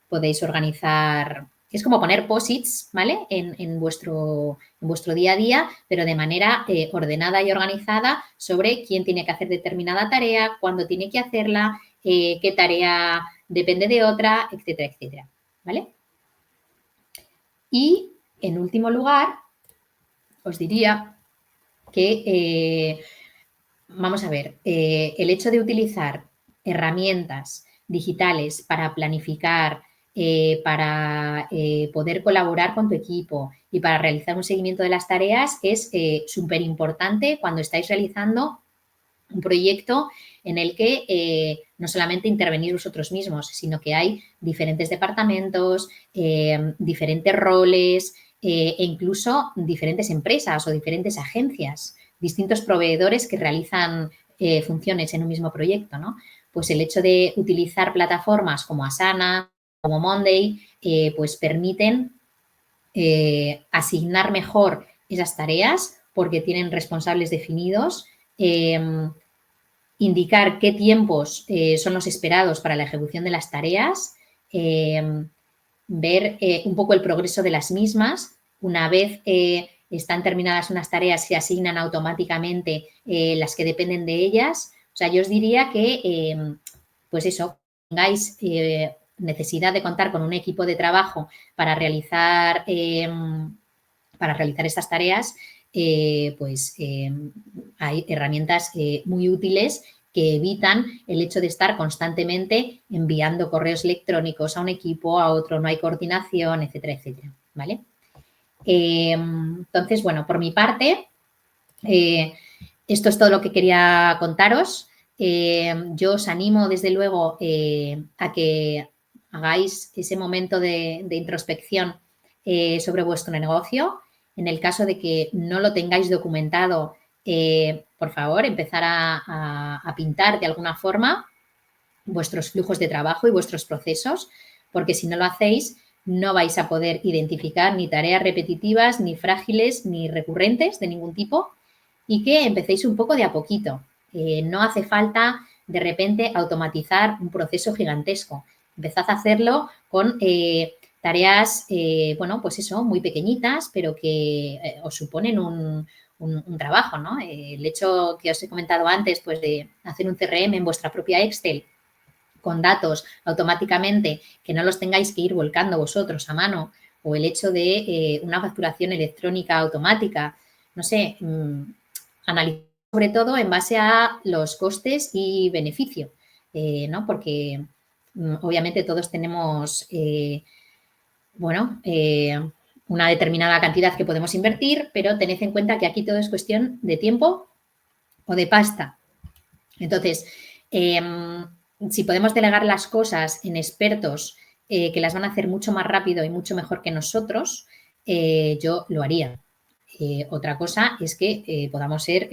Speaker 2: podéis organizar, es como poner posits, ¿vale? En vuestro día a día, pero de manera ordenada y organizada sobre quién tiene que hacer determinada tarea, cuándo tiene que hacerla, qué tarea depende de otra, etcétera, etcétera, ¿vale? Y, en último lugar, os diría que, vamos a ver, el hecho de utilizar herramientas digitales para planificar, para poder colaborar con tu equipo y para realizar un seguimiento de las tareas es súper importante cuando estáis realizando un proyecto en el que no solamente intervenís vosotros mismos, sino que hay diferentes departamentos, diferentes roles e incluso diferentes empresas o diferentes agencias, distintos proveedores que realizan funciones en un mismo proyecto, ¿no? Pues el hecho de utilizar plataformas como Asana, como Monday, pues permiten asignar mejor esas tareas porque tienen responsables definidos, indicar qué tiempos son los esperados para la ejecución de las tareas, ver un poco el progreso de las mismas. Una vez están terminadas unas tareas, se asignan automáticamente las que dependen de ellas. O sea, yo os diría que, pues eso, tengáis necesidad de contar con un equipo de trabajo para realizar estas tareas, pues hay herramientas muy útiles que evitan el hecho de estar constantemente enviando correos electrónicos a un equipo, a otro, no hay coordinación, etcétera, etcétera, ¿vale? Entonces, bueno, por mi parte, esto es todo lo que quería contaros. Yo os animo, desde luego, a que hagáis ese momento de introspección sobre vuestro negocio. En el caso de que no lo tengáis documentado, por favor, empezar a pintar de alguna forma vuestros flujos de trabajo y vuestros procesos, porque si no lo hacéis, no vais a poder identificar ni tareas repetitivas, ni frágiles, ni recurrentes de ningún tipo, y que empecéis un poco de a poquito. No hace falta de repente automatizar un proceso gigantesco. Empezad a hacerlo con tareas, bueno, pues eso, muy pequeñitas, pero que os suponen un trabajo, ¿no? El hecho que os he comentado antes, pues de hacer un CRM en vuestra propia Excel con datos automáticamente, que no los tengáis que ir volcando vosotros a mano, o el hecho de una facturación electrónica automática, no sé, analizar sobre todo en base a los costes y beneficio, ¿no? Porque obviamente todos tenemos, bueno, una determinada cantidad que podemos invertir, pero tened en cuenta que aquí todo es cuestión de tiempo o de pasta. Entonces, si podemos delegar las cosas en expertos que las van a hacer mucho más rápido y mucho mejor que nosotros, yo lo haría. Otra cosa es que podamos ser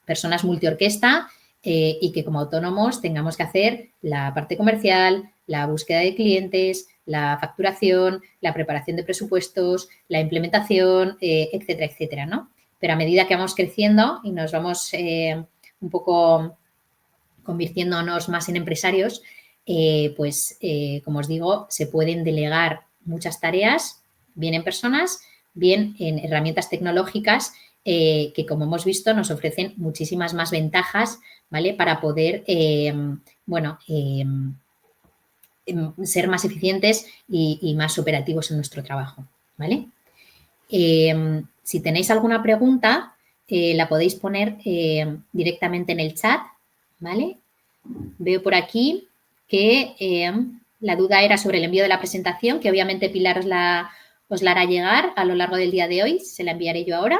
Speaker 2: personas multiorquesta y que como autónomos tengamos que hacer la parte comercial, la búsqueda de clientes, la facturación, la preparación de presupuestos, la implementación, etcétera, etcétera, ¿no? Pero a medida que vamos creciendo y nos vamos un poco convirtiéndonos más en empresarios, como os digo, se pueden delegar muchas tareas, bien en personas, bien en herramientas tecnológicas que, como hemos visto, nos ofrecen muchísimas más ventajas, ¿vale? Para poder, ser más eficientes y más operativos en nuestro trabajo, ¿vale? Si tenéis alguna pregunta, la podéis poner directamente en el chat, ¿vale? Veo por aquí que la duda era sobre el envío de la presentación, que obviamente Pilar os la hará llegar a lo largo del día de hoy, se la enviaré yo ahora.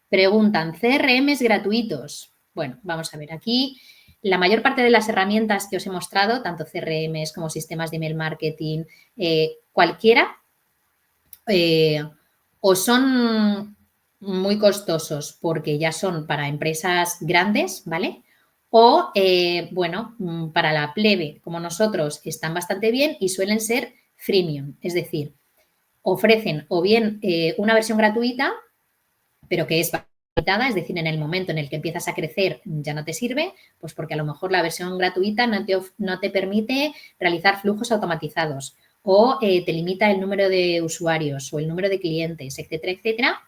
Speaker 2: Preguntan, ¿CRMs gratuitos? Bueno, vamos a ver, aquí la mayor parte de las herramientas que os he mostrado, tanto CRMs como sistemas de email marketing, cualquiera, o son muy costosos porque ya son para empresas grandes, ¿vale? O, para la plebe, como nosotros, están bastante bien y suelen ser freemium, es decir, ofrecen o bien una versión gratuita, pero que es limitada, es decir, en el momento en el que empiezas a crecer ya no te sirve, pues porque a lo mejor la versión gratuita no te permite realizar flujos automatizados o te limita el número de usuarios o el número de clientes, etcétera, etcétera.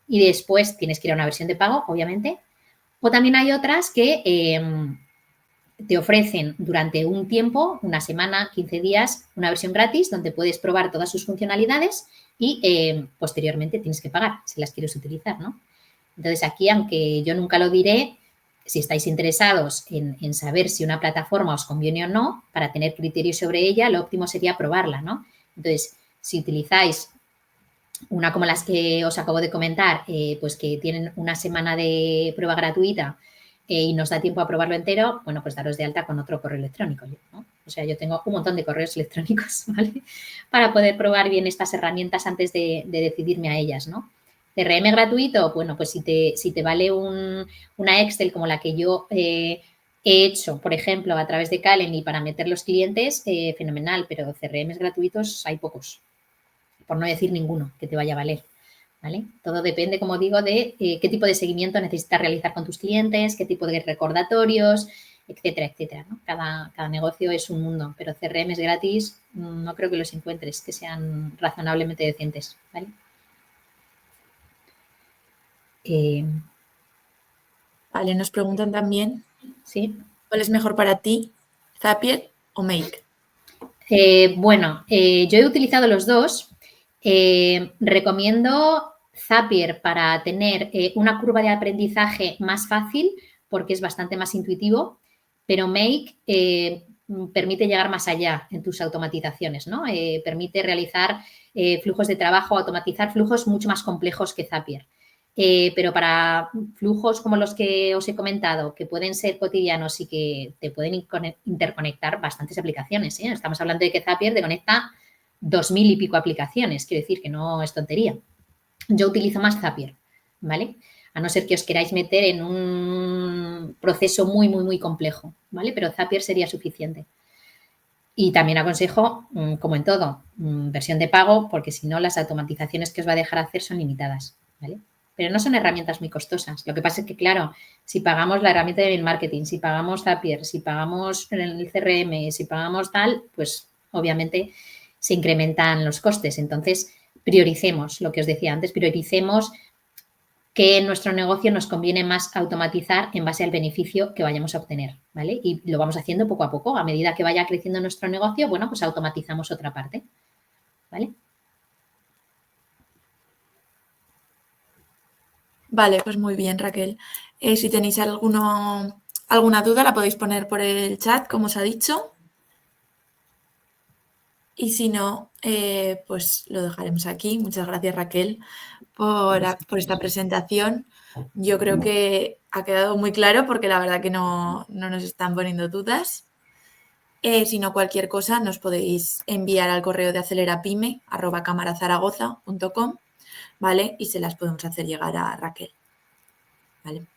Speaker 2: Y después tienes que ir a una versión de pago, obviamente. O también hay otras que te ofrecen durante un tiempo, una semana, 15 días, una versión gratis donde puedes probar todas sus funcionalidades y posteriormente tienes que pagar si las quieres utilizar, ¿no? Entonces, aquí, aunque yo nunca lo diré, si estáis interesados en saber si una plataforma os conviene o no, para tener criterio sobre ella, lo óptimo sería probarla, ¿no? Entonces, si utilizáis una como las que os acabo de comentar, pues que tienen una semana de prueba gratuita y nos da tiempo a probarlo entero, bueno, pues daros de alta con otro correo electrónico, ¿no? O sea, yo tengo un montón de correos electrónicos, ¿vale? Para poder probar bien estas herramientas antes de decidirme a ellas, ¿no? CRM gratuito, bueno, pues si te vale una Excel como la que yo he hecho, por ejemplo, a través de Calendly para meter los clientes, fenomenal, pero CRMs gratuitos hay pocos, por no decir ninguno que te vaya a valer, ¿vale? Todo depende, como digo, de qué tipo de seguimiento necesitas realizar con tus clientes, qué tipo de recordatorios, etcétera, etcétera, ¿no? Cada negocio es un mundo, pero CRMs gratis no creo que los encuentres, que sean razonablemente decentes, ¿vale?
Speaker 1: Vale, nos preguntan también,
Speaker 2: ¿Sí?
Speaker 1: ¿cuál es mejor para ti, Zapier o Make?
Speaker 2: Yo he utilizado los dos. Recomiendo Zapier para tener una curva de aprendizaje más fácil porque es bastante más intuitivo, pero Make permite llegar más allá en tus automatizaciones, ¿no? Permite realizar flujos de trabajo, automatizar flujos mucho más complejos que Zapier. Pero para flujos como los que os he comentado, que pueden ser cotidianos y que te pueden interconectar bastantes aplicaciones, ¿eh? Estamos hablando de que Zapier te conecta 2000 y pico aplicaciones, quiero decir que no es tontería. Yo utilizo más Zapier, ¿vale? A no ser que os queráis meter en un proceso muy, muy, muy complejo, ¿vale? Pero Zapier sería suficiente. Y también aconsejo, como en todo, versión de pago, porque si no, las automatizaciones que os va a dejar hacer son limitadas, ¿vale? Pero no son herramientas muy costosas. Lo que pasa es que, claro, si pagamos la herramienta de email marketing, si pagamos Zapier, si pagamos el CRM, si pagamos tal, pues obviamente se incrementan los costes. Entonces, prioricemos, lo que os decía antes, prioricemos que en nuestro negocio nos conviene más automatizar en base al beneficio que vayamos a obtener, ¿vale? Y lo vamos haciendo poco a poco. A medida que vaya creciendo nuestro negocio, bueno, pues automatizamos otra parte, ¿vale?
Speaker 1: Vale, pues muy bien, Raquel. Si tenéis alguna duda, la podéis poner por el chat, como os ha dicho. Y si no, pues lo dejaremos aquí. Muchas gracias, Raquel, por esta presentación. Yo creo que ha quedado muy claro porque la verdad que no nos están poniendo dudas. Si no, cualquier cosa nos podéis enviar al correo de acelerapyme@camarazaragoza.com, ¿vale? Y se las podemos hacer llegar a Raquel, ¿vale?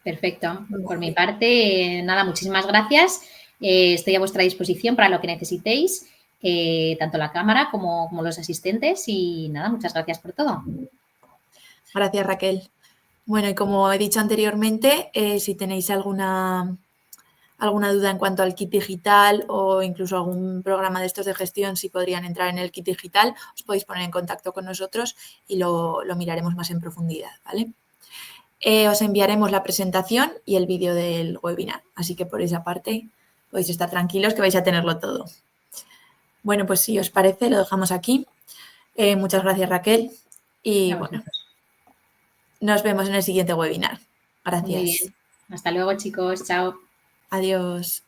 Speaker 2: Perfecto. Por mi parte, nada, muchísimas gracias. Estoy a vuestra disposición para lo que necesitéis, tanto la cámara como los asistentes. Y nada, muchas gracias por todo.
Speaker 1: Gracias, Raquel. Bueno, y como he dicho anteriormente, si tenéis alguna duda en cuanto al kit digital o incluso algún programa de estos de gestión, si podrían entrar en el kit digital, os podéis poner en contacto con nosotros y lo miraremos más en profundidad, ¿vale? Os enviaremos la presentación y el vídeo del webinar, así que por esa parte podéis estar tranquilos que vais a tenerlo todo. Bueno, pues si os parece, lo dejamos aquí. Muchas gracias, Raquel. Y
Speaker 2: A
Speaker 1: bueno,
Speaker 2: vosotros.
Speaker 1: nos vemos en el siguiente webinar.
Speaker 2: Muy
Speaker 1: Gracias.
Speaker 2: bien. Hasta luego, chicos. Chao.
Speaker 1: Adiós.